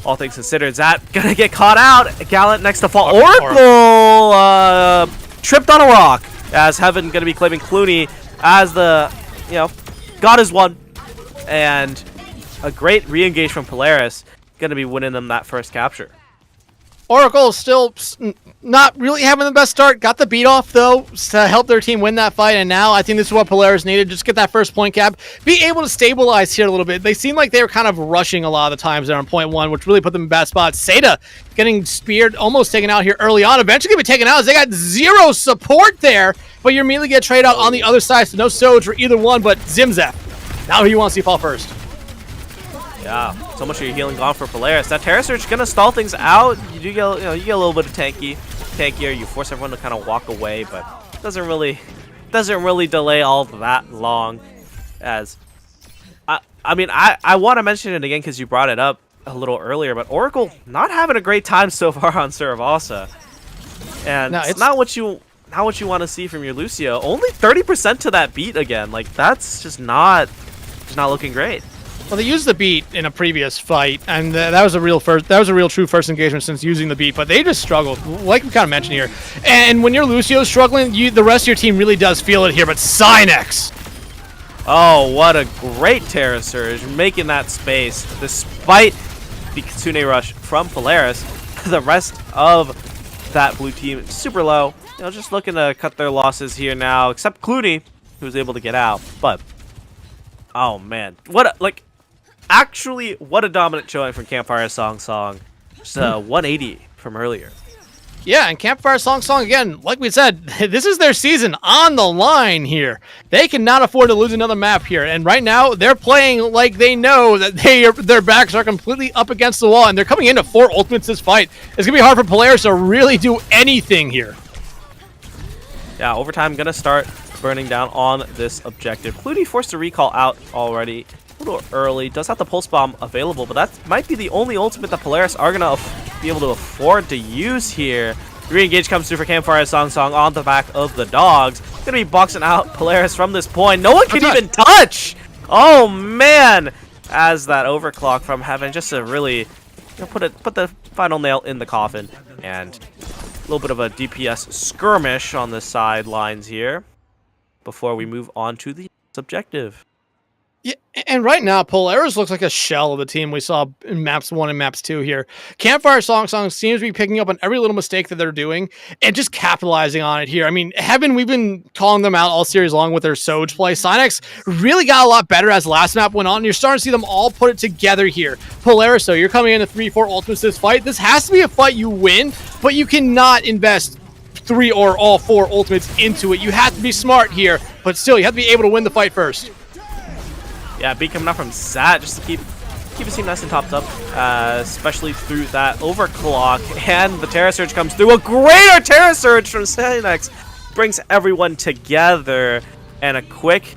all things considered, Zat gonna get caught out. Gallant next to fall. Oracle tripped on a rock as Heaven gonna be claiming Clooney as the, God is one. And a great re-engage from Polaris gonna be winning them that first capture. Oracle still not really having the best start. Got the beat off, though, to help their team win that fight. And now I think this is what Polaris needed. Just get that first point cap. Be able to stabilize here a little bit. They seem like they were kind of rushing a lot of the times there on point one, which really put them in bad spots. Seda getting speared, almost taken out here early on. Eventually going to be taken out as they got zero support there. But you immediately get traded out on the other side. So no Soj for either one, but Zimzef. Now he wants to see fall first. Yeah, so much of your healing gone for Polaris. That Terra Surge gonna stall things out. You do get, you get a little bit of tankier. You force everyone to kind of walk away, but doesn't really delay all that long. As I mean, I want to mention it again because you brought it up a little earlier, but Oracle not having a great time so far on Seravosa, and no, it's not what you want to see from your Lucio. Only 30% to that beat again. Like that's just not looking great. Well, they used the beat in a previous fight, and that was a real true first engagement since using the beat. But they just struggled, like we kind of mentioned here. And when your Lucio struggling, the rest of your team really does feel it here. But Synex, oh, what a great Terra Surge, making that space despite the Kitsune Rush from Polaris. The rest of that blue team super low, just looking to cut their losses here now, except Clooney, who was able to get out. But oh man, what a dominant showing from Campfire Song. Just 180 from earlier. Yeah, and Campfire Song again, like we said, this is their season on the line here. They cannot afford to lose another map here. And right now, they're playing like they know that their backs are completely up against the wall, and they're coming into 4 ultimates this fight. It's going to be hard for Polaris to really do anything here. Yeah, overtime going to start burning down on this objective. Clooney forced to recall out already. A little early, does have the pulse bomb available, but that might be the only ultimate that Polaris are gonna be able to afford to use here. Re-engage comes through for Campfire Song on the back of the dogs. Gonna be boxing out Polaris from this point. No one can even touch. Oh man! As that overclock from Heaven, just to really put the final nail in the coffin, and a little bit of a DPS skirmish on the sidelines here before we move on to the objective. Yeah, and right now, Polaris looks like a shell of the team we saw in Maps 1 and Maps 2 here. Campfire Song seems to be picking up on every little mistake that they're doing and just capitalizing on it here. I mean, Heaven, we've been calling them out all series long with their Soj play. Synex really got a lot better as the last map went on, and you're starting to see them all put it together here. Polaris, though, you're coming into 3-4 ultimates this fight. This has to be a fight you win, but you cannot invest 3 or all 4 ultimates into it. You have to be smart here, but still, you have to be able to win the fight first. Yeah, beat coming out from Zat just to keep his team nice and topped up, especially through that overclock. And the Terra Surge comes through. A greater Terra Surge from Synex brings everyone together. And a quick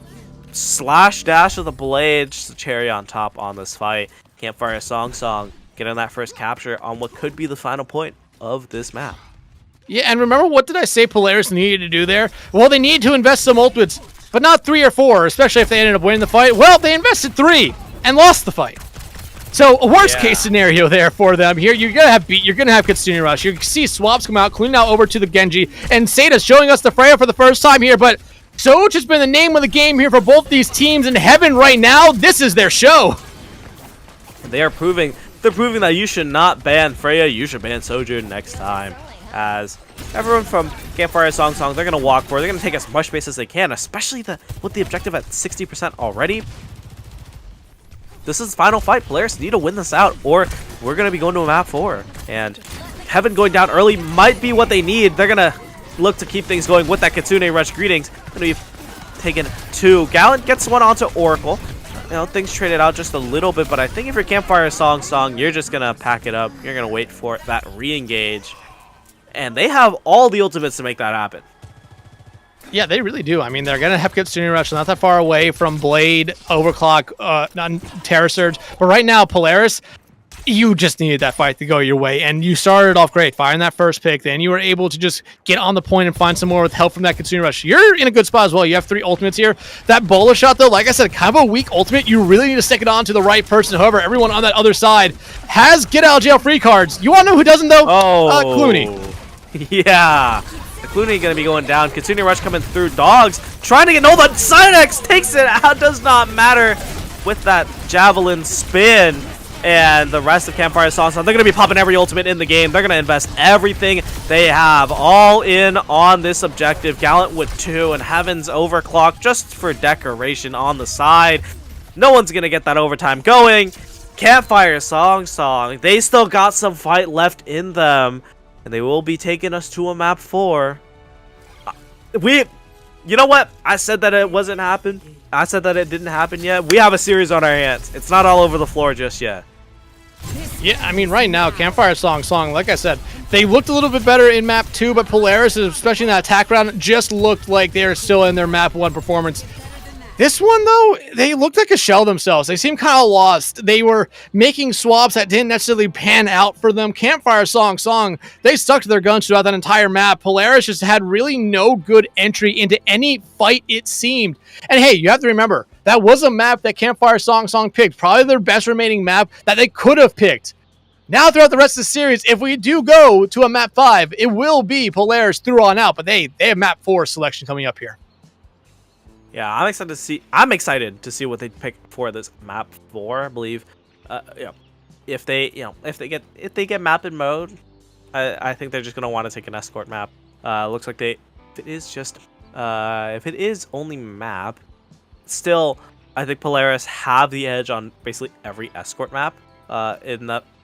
slash dash of the blade, just a cherry on top on this fight. Campfire Song getting that first capture on what could be the final point of this map. Yeah, and remember, what did I say Polaris needed to do there? Well, they need to invest some ultimates, but not 3 or 4, especially if they ended up winning the fight. Well, they invested 3 and lost the fight. So a worst case scenario there for them here. You're gonna have beat. You're gonna have Kitsune Rush. You see swaps come out. Clean out over to the Genji, and Seda's showing us the Freya for the first time here. But Soj has been the name of the game here for both these teams. In Heaven right now, this is their show. They're proving that you should not ban Freya. You should ban Soju next time. As everyone from Campfire Song, they're going to walk for it. They're going to take as much space as they can, especially with the objective at 60% already. This is the final fight. Polaris need to win this out, or we're going to be going to a map 4. And Heaven going down early might be what they need. They're going to look to keep things going with that Kitsune Rush greetings. Going to be taken 2. Gallant gets one onto Oracle. Things traded out just a little bit, but I think if you're Campfire Song, you're just going to pack it up. You're going to wait for that re-engage. And they have all the ultimates to make that happen. Yeah, they really do. I mean, they're going to have Kitsune Rush not that far away from Blade, Overclock, Terra Surge. But right now, Polaris, you just needed that fight to go your way, and you started off great, firing that first pick. Then you were able to just get on the point and find some more with help from that Kitsune Rush. You're in a good spot as well. You have 3 ultimates here. That bowler shot, though, like I said, kind of a weak ultimate. You really need to stick it on to the right person. However, everyone on that other side has get out of jail free cards. You want to know who doesn't, though? Clooney. Yeah. Clooney going to be going down. Kitsune Rush coming through. Dogs trying to get Nova. Cynex takes it out. Does not matter with that javelin spin. And the rest of Campfire Song Song, they're going to be popping every ultimate in the game. They're going to invest everything they have all in on this objective. Gallant with 2 and Heaven's overclock just for decoration on the side. No one's going to get that overtime going. Campfire Song Song, they still got some fight left in them. And they will be taking us to a map 4. You know what? I said that it wasn't happen. I said that it didn't happen yet. We have a series on our hands. It's not all over the floor just yet. Yeah, I mean, right now, Campfire Song, like I said, they looked a little bit better in map 2, but Polaris, especially in that attack round, just looked like they're still in their map 1 performance. This one, though, they looked like a shell themselves. They seemed kind of lost. They were making swaps that didn't necessarily pan out for them. Campfire Song, they stuck to their guns throughout that entire map. Polaris just had really no good entry into any fight, it seemed. And hey, you have to remember, that was a map that Campfire Song picked. Probably their best remaining map that they could have picked. Now, throughout the rest of the series, if we do go to a map 5, it will be Polaris through on out. But they have map 4 selection coming up here. Yeah, I'm excited to see what they pick for this map 4. I believe, if they get map in mode, I think they're just gonna want to take an escort map. Looks like if it is only map, still I think Polaris have the edge on basically every escort map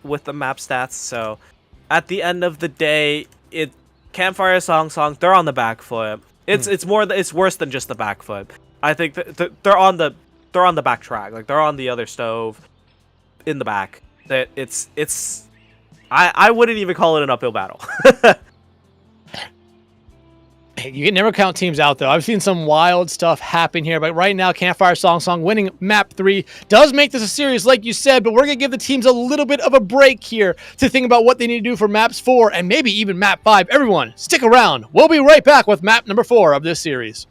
with the map stats. So at the end of the day, Campfire Song they're on the back foot. It's worse than just the back foot. I think that they're on the back track. Like, they're on the other stove in the back. That I wouldn't even call it an uphill battle. You can never count teams out, though. I've seen some wild stuff happen here, but right now, Campfire Song winning map 3 does make this a series, like you said, but we're going to give the teams a little bit of a break here to think about what they need to do for maps 4 and maybe even map 5. Everyone, stick around. We'll be right back with map number 4 of this series.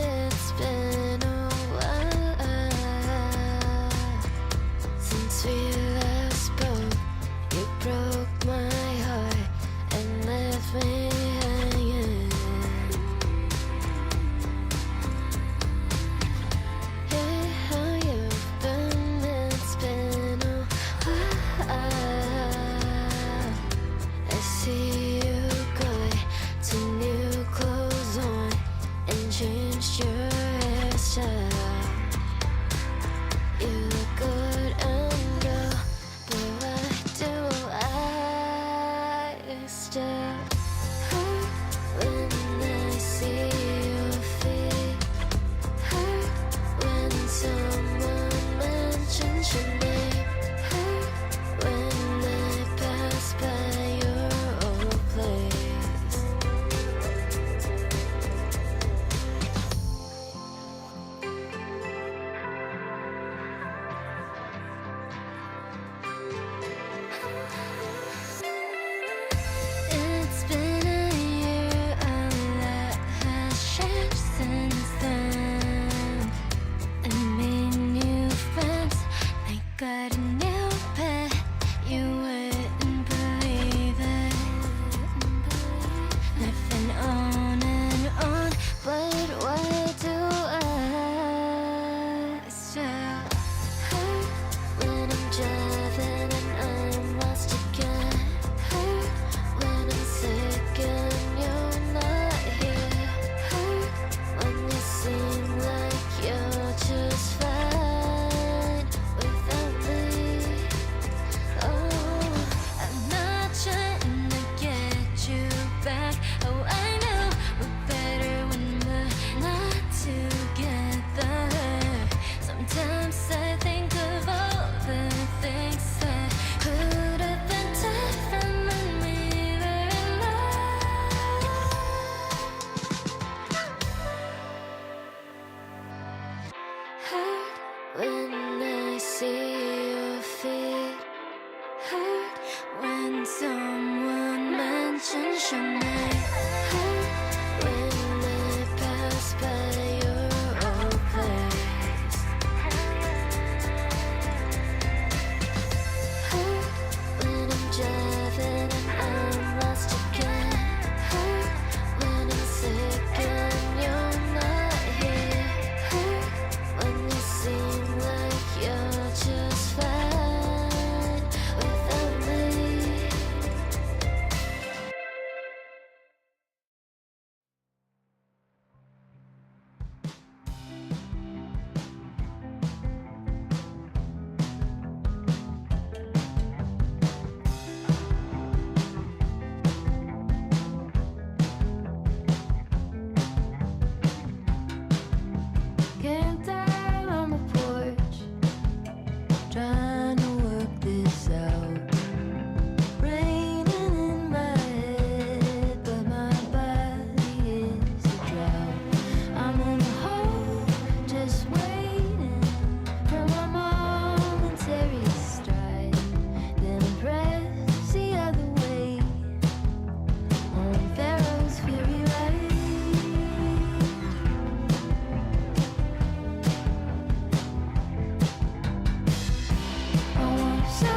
It's been a while since we last spoke. You broke my heart and left me hanging. Yeah, how you've been, it's been a while. I see you going to new clothes on and change. So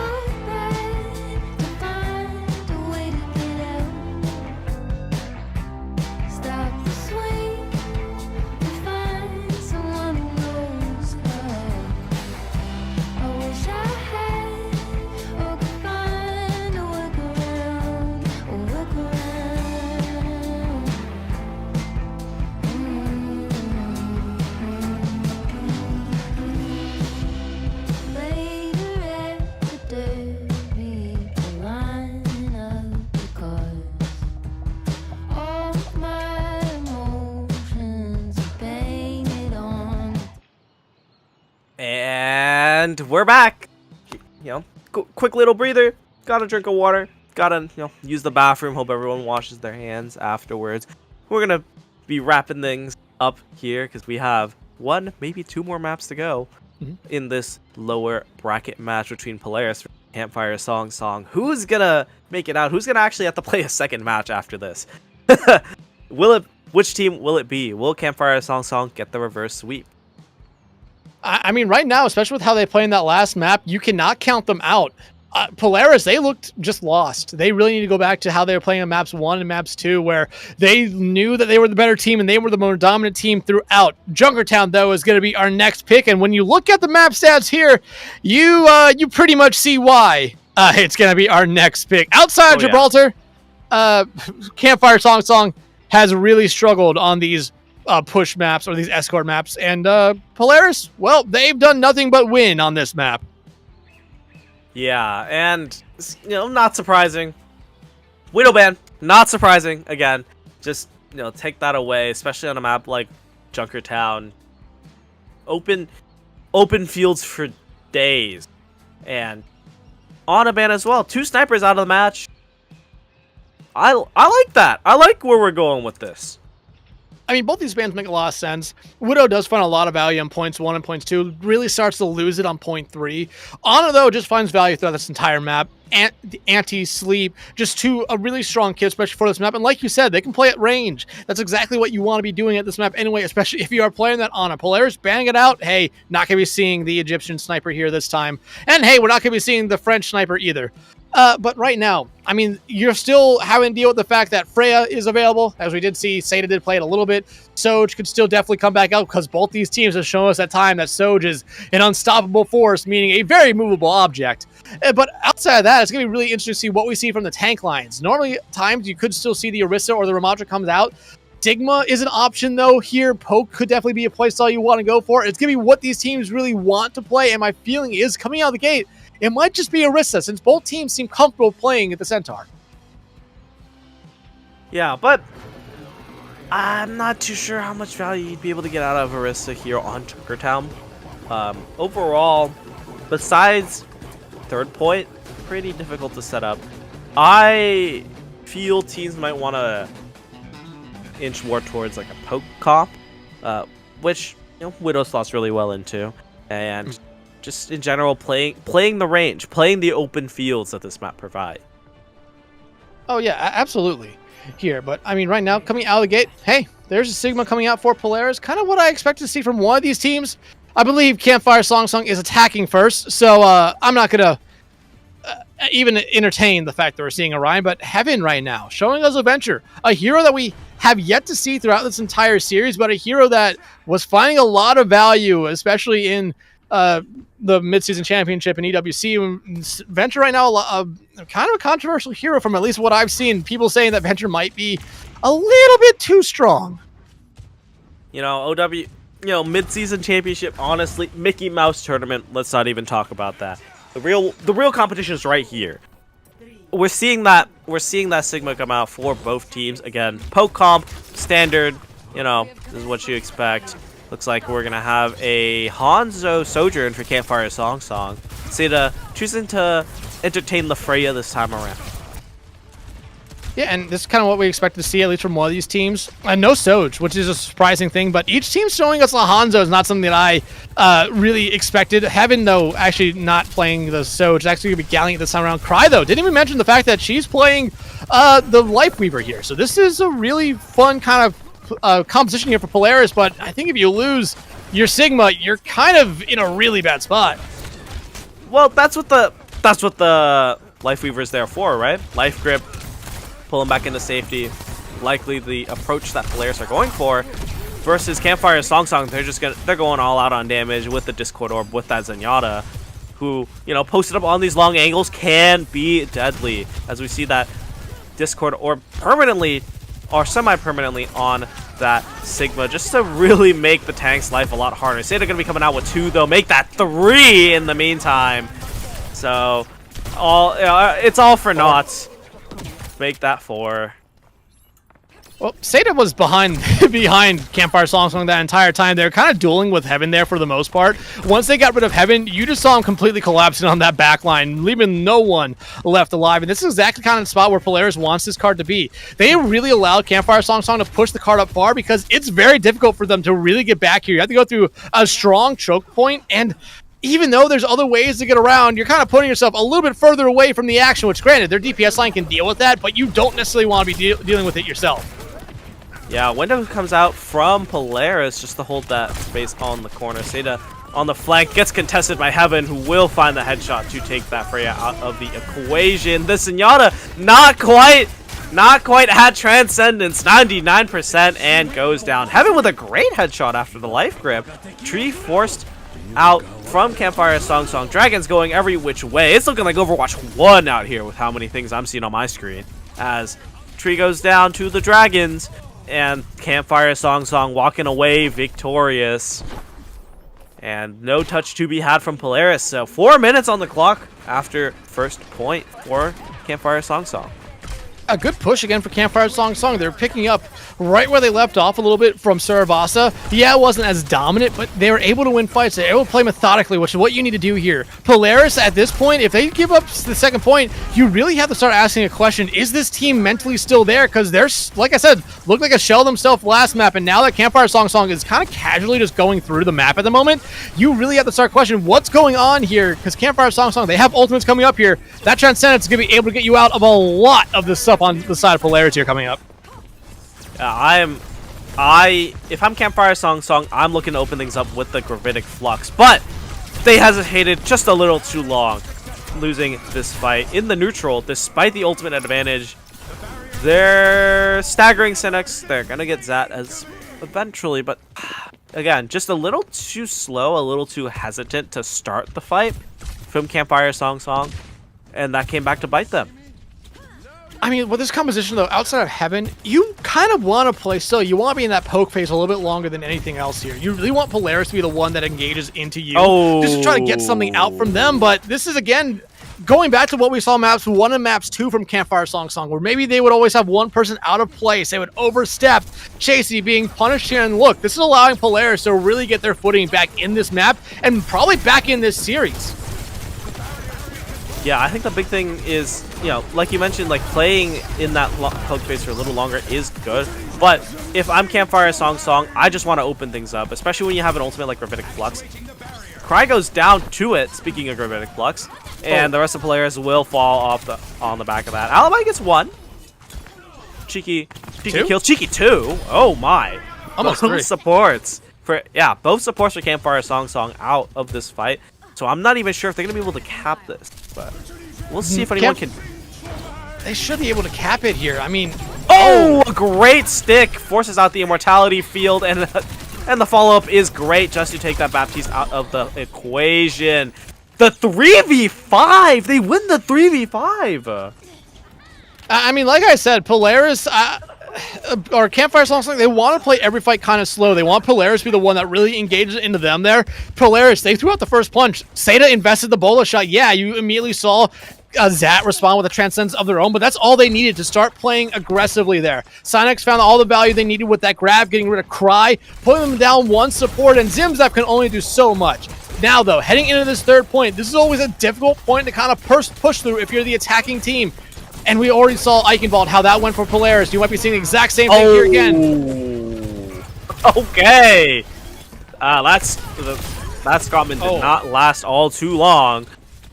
bad to find a way to get out. Stop the swing to find someone who knows how. I wish I had or could find a workaround, Later at the derby, the line of the cars. All my emotions are painted on. And we're back. Quick little breather. Gotta drink of water. Gotta, use the bathroom. Hope everyone washes their hands afterwards. We're gonna be wrapping things up here because we have one, maybe two more maps to go in this lower bracket match between Polaris and Campfire Song. Who's gonna make it out? Who's gonna actually have to play a second match after this? Which team will it be? Will Campfire Song get the reverse sweep? I mean, right now, especially with how they play in that last map, you cannot count them out. Polaris, they looked just lost. They really need to go back to how they were playing on maps 1 and maps 2, where they knew that they were the better team and they were the more dominant team throughout. Junkertown, though, is going to be our next pick, and when you look at the map stats here, you pretty much see why it's going to be our next pick. Outside of Gibraltar, Campfire Song has really struggled on these push maps or these escort maps, and Polaris, well, they've done nothing but win on this map. Yeah, and not surprising. Widowban, not surprising. Again, just take that away, especially on a map like Junkertown. Open fields for days, and on a ban as well. 2 snipers out of the match. I like that. I like where we're going with this. I mean, both these bans make a lot of sense. Widow does find a lot of value on points 1 and points 2. Really starts to lose it on point 3. Ana, though, just finds value throughout this entire map. The anti-sleep, just a really strong kit, especially for this map. And like you said, they can play at range. That's exactly what you want to be doing at this map anyway, especially if you are playing that Ana. Polaris banning it out. Hey, not going to be seeing the Egyptian sniper here this time. And hey, we're not going to be seeing the French sniper either. But right now, I mean, you're still having to deal with the fact that Freya is available. As we did see, Seda did play it a little bit. Soj could still definitely come back out because both these teams have shown us at time that Soj is an unstoppable force, meaning a very movable object. But outside of that, it's going to be really interesting to see what we see from the tank lines. Normally, at times, you could still see the Orisa or the Ramadra comes out. Sigma is an option, though, here. Poke could definitely be a playstyle you want to go for. It's going to be what these teams really want to play, and my feeling is, coming out of the gate, it might just be Orisa, since both teams seem comfortable playing at the Centaur. Yeah, but I'm not too sure how much value you'd be able to get out of Orisa here on Junkertown. Overall, besides third point, pretty difficult to set up. I feel teams might want to inch more towards like a poke comp, which Widow slots really well into, and just in general playing the range, playing the open fields that this map provide. Oh yeah, absolutely. Here, but I mean, right now, coming out of the gate, hey, there's a Sigma coming out for Polaris. Kind of what I expect to see from one of these teams. I believe Campfire Song is attacking first, so I'm not gonna even entertain the fact that we're seeing Orion. But Heaven right now, showing us a Venture, a hero that we have yet to see throughout this entire series, but a hero that was finding a lot of value, especially in the mid-season championship in EWC. Venture right now, kind of a controversial hero from at least what I've seen. People saying that Venture might be a little bit too strong. Mid-season championship, honestly, Mickey Mouse tournament, let's not even talk about that. The real competition is right here. We're seeing that Sigma come out for both teams. Again, poke comp, standard, this is what you expect. Looks like we're going to have a Hanzo Sojourn for Campfire Song. Seda choosing to entertain the Freya this time around. Yeah, and this is kind of what we expect to see, at least from one of these teams. No Soj, which is a surprising thing, but each team showing us a Hanzo is not something that I really expected. Heaven, though, actually not playing the Soj. It's actually going to be Gallant this time around. Cry, though, didn't even mention the fact that she's playing the Life Weaver here. So this is a really fun kind of composition here for Polaris, but I think if you lose your Sigma, you're kind of in a really bad spot. Well, that's what the that's what the Life Weaver's there for, right? Life Grip, pull him back into safety. Likely the approach that Polaris are going for. Versus Campfire Song, they're going all out on damage with the Discord Orb, with that Zenyatta, who, you know, posted up on these long angles can be deadly. As we see that Discord Orb permanently or semi-permanently on that Sigma, just to really make the tank's life a lot harder. Say they're going to be coming out with 2, though. Make that 3 in the meantime. So, it's all for naught. Make that 4. Well, Seda was behind Campfire Song that entire time. They're kind of dueling with Heaven there for the most part. Once they got rid of Heaven, you just saw him completely collapsing on that back line, leaving no one left alive. And this is exactly kind of the spot where Polaris wants this card to be. They really allowed Campfire Song to push the card up far because it's very difficult for them to really get back here. You have to go through a strong choke point, and even though there's other ways to get around, you're kind of putting yourself a little bit further away from the action, which granted, their DPS line can deal with that, but you don't necessarily want to be dealing with it yourself. Yeah, window comes out from Polaris just to hold that space on the corner. Seda on the flank gets contested by Heaven, who will find the headshot to take that Freya out of the equation. The Zenyatta not quite had Transcendence, 99%, and goes down. Heaven with a great headshot after the life grip. Tree forced out from Campfire Song. Dragons going every which way. It's looking like Overwatch 1 out here with how many things I'm seeing on my screen. As Tree goes down to the Dragons, and Campfire Song walking away victorious. And no touch to be had from Polaris. So 4 minutes on the clock after first point for Campfire Song. A good push again for Campfire Song. They're picking up right where they left off a little bit from Sarabasa. Yeah, it wasn't as dominant, but they were able to win fights. They were able to play methodically, which is what you need to do here. Polaris, at this point, if they give up the second point, you really have to start asking a question. Is this team mentally still there? Because they're, like I said, looked like a shell themselves last map, and now that Campfire Song is kind of casually just going through the map at the moment, you really have to start questioning what's going on here, because Campfire Song, they have ultimates coming up here. That Transcendence is going to be able to get you out of a lot of this stuff on the side of Polaris here coming up. If I'm Campfire Song, I'm looking to open things up with the Gravitic Flux, but they hesitated just a little too long, losing this fight in the neutral despite the ultimate advantage. They're staggering Synex. They're gonna get Zat as eventually, but again, just a little too slow, a little too hesitant to start the fight from Campfire Song, and that came back to bite them. I mean, with this composition, though, outside of Heaven, you kind of want to play still. You want to be in that poke phase a little bit longer than anything else here. You really want Polaris to be the one that engages into you, just to try to get something out from them. But this is, again, going back to what we saw maps 1 and maps 2 from Campfire Song, where maybe they would always have one person out of place. They would overstep. Chasey being punished here. And look, this is allowing Polaris to really get their footing back in this map and probably back in this series. Yeah, I think the big thing is, you know, like you mentioned, like playing in that poke phase for a little longer is good. But if I'm Campfire Song, I just want to open things up, especially when you have an ultimate like Gravitic Flux. Cry goes down to it, speaking of Gravitic Flux, and the rest of Polaris will fall off on the back of that. Alibi gets 1. Cheeky kills. Cheeky 2. Oh my. Almost both 3. supports. Both supports for Campfire Song out of this fight. So I'm not even sure if they're going to be able to cap this, but we'll see if anyone can. They should be able to cap it here. I mean, a great stick forces out the immortality field, and the follow-up is great just to take that Baptiste out of the equation. The 3v5! They win the 3v5! I mean, like I said, Polaris, or Campfire Song, they want to play every fight kind of slow. They want Polaris to be the one that really engages into them there. Polaris, they threw out the first punch. Seda invested the bola shot. Yeah, you immediately saw Zat respond with a Transcendence of their own, but that's all they needed to start playing aggressively there. Synex found all the value they needed with that grab, getting rid of Cry, putting them down 1 support, and Zimzap can only do so much. Now, though, heading into this third point, this is always a difficult point to kind of push through if you're the attacking team. And we already saw Eichenwald, how that went for Polaris. You might be seeing the exact same thing here again. Okay. That Scottman did not last all too long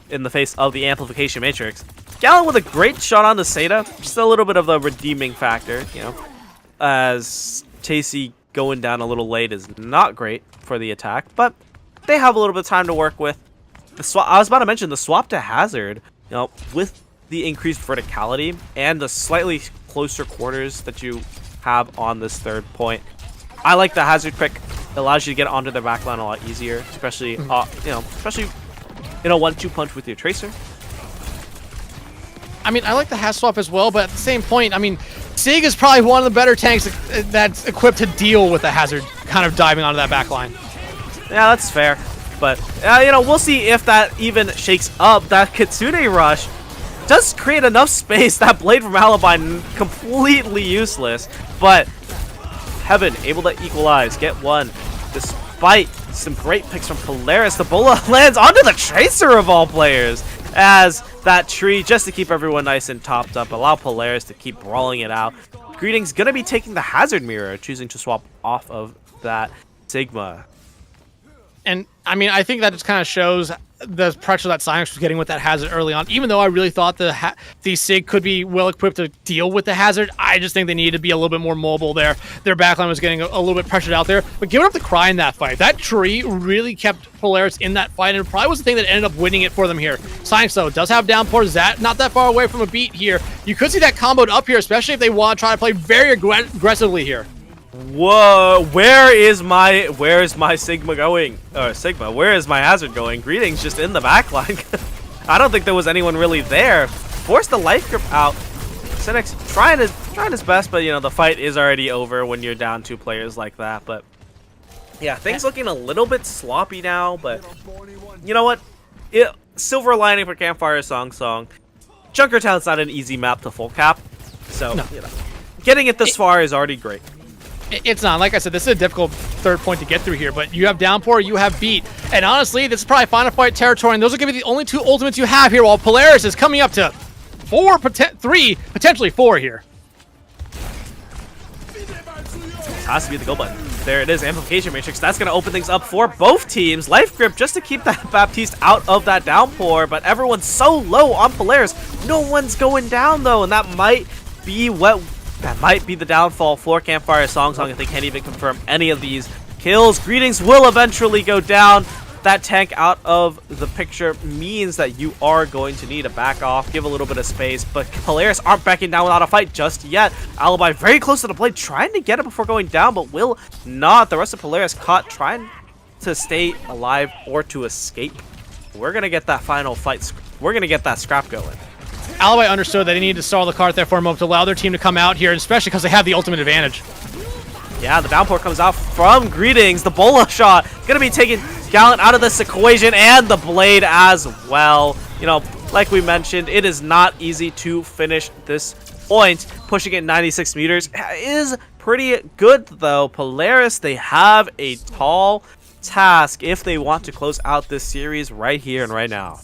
in the face of the Amplification Matrix. Gallon with a great shot on the Seda. Just a little bit of the redeeming factor, you know. As Chasey going down a little late is not great for the attack, but they have a little bit of time to work with. the swap. I was about to mention the swap to Hazard. You know, with the increased verticality and the slightly closer quarters that you have on this third point. I like the Hazard pick. It allows you to get onto their backline a lot easier, especially especially in a 1-2 punch with your Tracer. I mean, I like the Hazard swap as well, but at the same point, I mean, Sig is probably one of the better tanks that's equipped to deal with the Hazard kind of diving onto that backline. Yeah, that's fair. But, we'll see if that even shakes up. That Kitsune Rush does create enough space. That Blade from Alibi, completely useless. But Heaven able to equalize, get one. Despite some great picks from Polaris, the Bola lands onto the Tracer of all players. As that tree, just to keep everyone nice and topped up, allow Polaris to keep brawling it out. Greetings going to be taking the Hazard Mirror, choosing to swap off of that Sigma. And, I mean, I think that just kind of shows the pressure that Cynex was getting with that Hazard early on. Even though I really thought the Sig could be well-equipped to deal with the Hazard, I just think they needed to be a little bit more mobile there. Their backline was getting a little bit pressured out there. But giving up the Cry in that fight, that tree really kept Polaris in that fight, and it probably was the thing that ended up winning it for them here. Cynex, though, does have downpour. Zat not that far away from a beat here. You could see that comboed up here, especially if they want to try to play very aggressively here. Whoa, where is my Sigma going? Or Sigma, where is my Hazard going? Greetings just in the backline. I don't think there was anyone really there. Forced the life grip out. Cynex trying his best, but the fight is already over when you're down 2 players like that. But yeah, things looking a little bit sloppy now, but you know what? Silver lining for Campfire Song. Junkertown's not an easy map to full cap. So, getting it this far is already great. It's not. Like I said, this is a difficult third point to get through here, but you have downpour, you have beat. And honestly, this is probably final fight territory, and those are going to be the only 2 ultimates you have here, while Polaris is coming up to 3, potentially 4 here. Has to be the go button. There it is, Amplification Matrix. That's going to open things up for both teams. Life Grip just to keep that Baptiste out of that downpour, but everyone's so low on Polaris. No one's going down, though, and that might be the downfall for Campfire Song if they can't even confirm any of these kills. Greetings will eventually go down. That tank out of the picture means that you are going to need to back off, give a little bit of space, but Polaris aren't backing down without a fight just yet. Alibi very close to the blade, trying to get it before going down, but will not. The rest of Polaris caught, trying to stay alive or to escape. We're going to get that final fight. We're going to get that scrap going. Alibi understood that they needed to stall the cart there for a moment to allow their team to come out here, especially because they have the ultimate advantage. Yeah, the downpour comes out from Greetings. The Bola shot going to be taking Gallant out of this equation, and the Blade as well. Like we mentioned, it is not easy to finish this point. Pushing it 96 meters is pretty good, though. Polaris, they have a tall task if they want to close out this series right here and right now.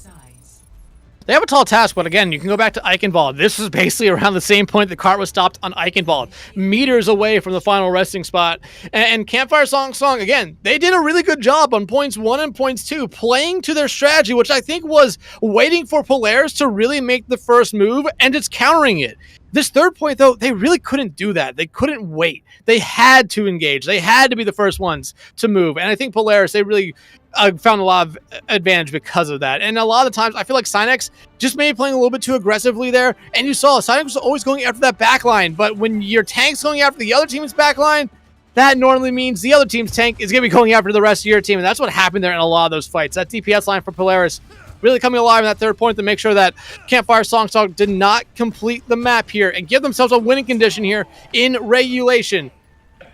They have a tall task, but again, you can go back to Eichenwald. This was basically around the same point the cart was stopped on Eichenwald, meters away from the final resting spot. And Campfire Song, again, they did a really good job on points 1 and points 2, playing to their strategy, which I think was waiting for Polaris to really make the first move, and it's countering it. This third point, though, they really couldn't do that. They couldn't wait. They had to engage. They had to be the first ones to move. And I think Polaris, they really found a lot of advantage because of that. And a lot of the times, I feel like Cynex just maybe playing a little bit too aggressively there. And you saw Cynex was always going after that backline. But when your tank's going after the other team's backline, that normally means the other team's tank is going to be going after the rest of your team. And that's what happened there in a lot of those fights. That DPS line for Polaris really coming alive in that third point to make sure that Campfire Song did not complete the map here and give themselves a winning condition here in regulation.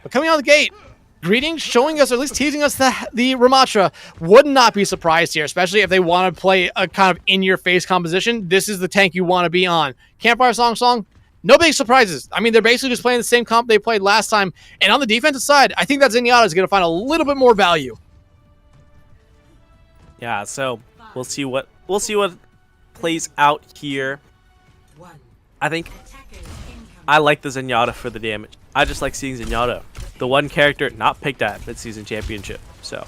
But coming out of the gate, Greetings showing us, or at least teasing us, that the Ramatra would not be surprised here, especially if they want to play a kind of in-your-face composition. This is the tank you want to be on. Campfire Song, no big surprises. I mean, they're basically just playing the same comp they played last time. And on the defensive side, I think that Zenyatta is going to find a little bit more value. Yeah, so we'll see what plays out here. I think I like the Zenyatta for the damage. I just like seeing Zenyatta, the one character not picked at mid-season championship. So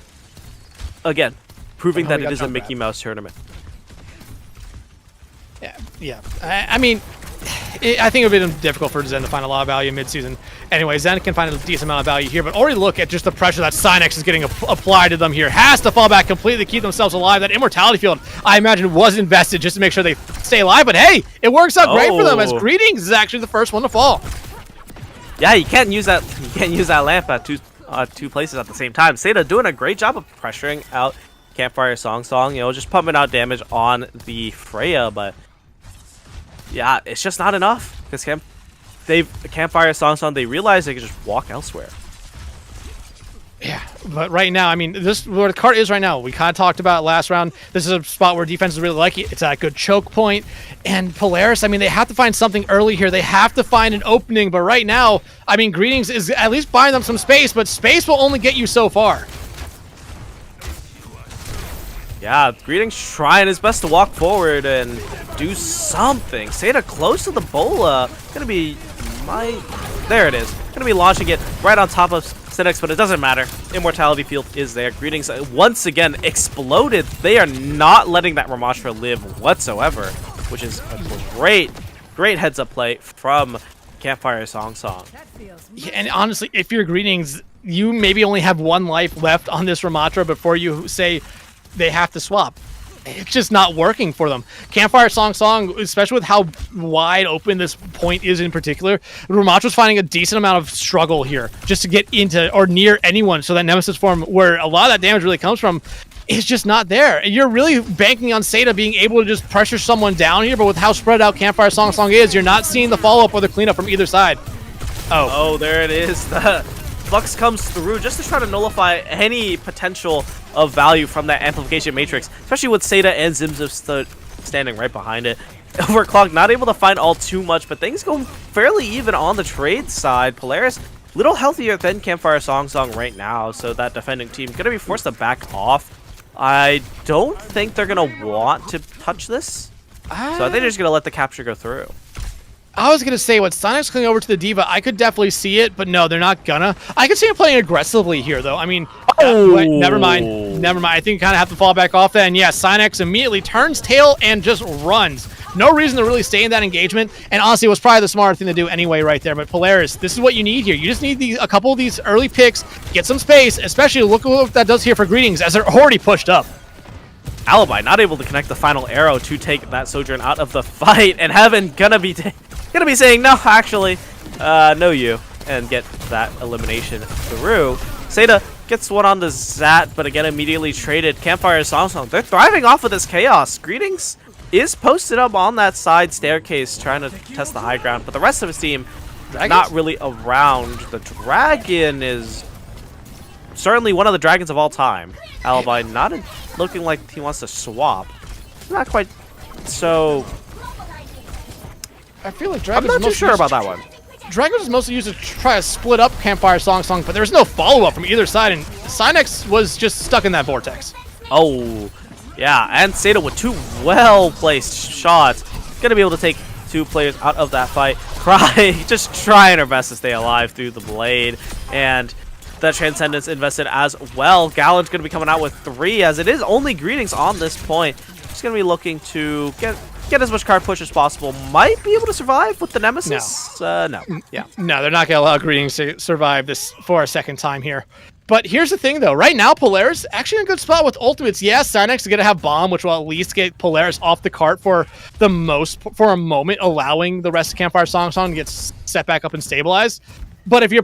again, proving that it is a Mickey Mouse tournament. Yeah. I mean, I think it would be difficult for Zen to find a lot of value mid-season. Anyway, Zen can find a decent amount of value here, but already look at just the pressure that Synex is getting applied to them here. Has to fall back completely to keep themselves alive. That immortality field, I imagine, was invested just to make sure they stay alive, but hey, it works out great for them as Greetings is actually the first one to fall. Yeah, you can't use that lamp at two places at the same time. Seda doing a great job of pressuring out Campfire Song, you know, just pumping out damage on the Freya, but yeah, it's just not enough because Campfire Song, they realize they can just walk elsewhere. Yeah, but right now, I mean, this where the cart is right now. We kind of talked about it last round. This is a spot where defenses really like it. It's at a good choke point. And Polaris, I mean, they have to find something early here. They have to find an opening. But right now, I mean, Greetings is at least buying them some space, but space will only get you so far. Yeah, Greetings trying his best to walk forward and do something. Seda close to the bola. Gonna be there it is. Gonna be launching it right on top of Synex, but it doesn't matter. Immortality field is there. Greetings once again exploded. They are not letting that Ramashra live whatsoever, which is a great heads up play from Campfire Song. Yeah, and honestly, if you're Greetings, you maybe only have one life left on this Ramatra before you say they have to swap. It's just not working for them. Campfire Song, especially with how wide open this point is in particular, Ramatra's finding a decent amount of struggle here just to get into or near anyone, so that Nemesis form, where a lot of that damage really comes from, is just not there. And you're really banking on Seda being able to just pressure someone down here, but with how spread out Campfire Song is, you're not seeing the follow-up or the cleanup from either side. Oh, there it is. The Flux comes through just to try to nullify any potential of value from that amplification matrix, especially with Seda and Zimzim standing right behind it. Overclock not able to find all too much, but things go fairly even on the trade side. Polaris a little healthier than Campfire Song right now, so that defending team gonna be forced to back off. I don't think they're gonna want to touch this, so I think they're just gonna let the capture go through. I was going to say, what Sonic's coming over to the Diva, I could definitely see it, but no, they're not gonna. I could see him playing aggressively here, though. I mean, never mind. I think you kind of have to fall back off that. And yeah, Synex immediately turns tail and just runs. No reason to really stay in that engagement. And honestly, it was probably the smarter thing to do anyway right there. But Polaris, this is what you need here. You just need a couple of these early picks, get some space, especially look at what that does here for Greetings, as they're already pushed up. Alibi not able to connect the final arrow to take that Sojourn out of the fight, and Heaven gonna be saying no, actually, no you, and get that elimination through. Seda gets one on the Zat, but again immediately traded. Campfire Song, they're thriving off of this chaos. Greetings is posted up on that side staircase trying to test the high ground, but the rest of his team not really around. The Dragon is certainly one of the dragons of all time. Alibi not looking like he wants to swap. Not quite so. I feel like Dragon's I'm not too sure about that one. Dragon was mostly used to try to split up Campfire Song, but there was no follow-up from either side, and Synex was just stuck in that vortex. Oh, yeah, and Seda with two well-placed shots. Gonna be able to take two players out of that fight. Just trying her best to stay alive through the blade, and the Transcendence invested as well. Gallant's gonna be coming out with 3, as it is only Greetings on this point. Just gonna be looking to get as much card push as possible. Might be able to survive with the Nemesis. No. Yeah. No, they're not going to allow Greetings to survive this for a second time here. But here's the thing, though. Right now, Polaris actually in a good spot with ultimates. Yes, Synex is going to have Bomb, which will at least get Polaris off the cart for a moment, allowing the rest of Campfire Song to get set back up and stabilized. But if you're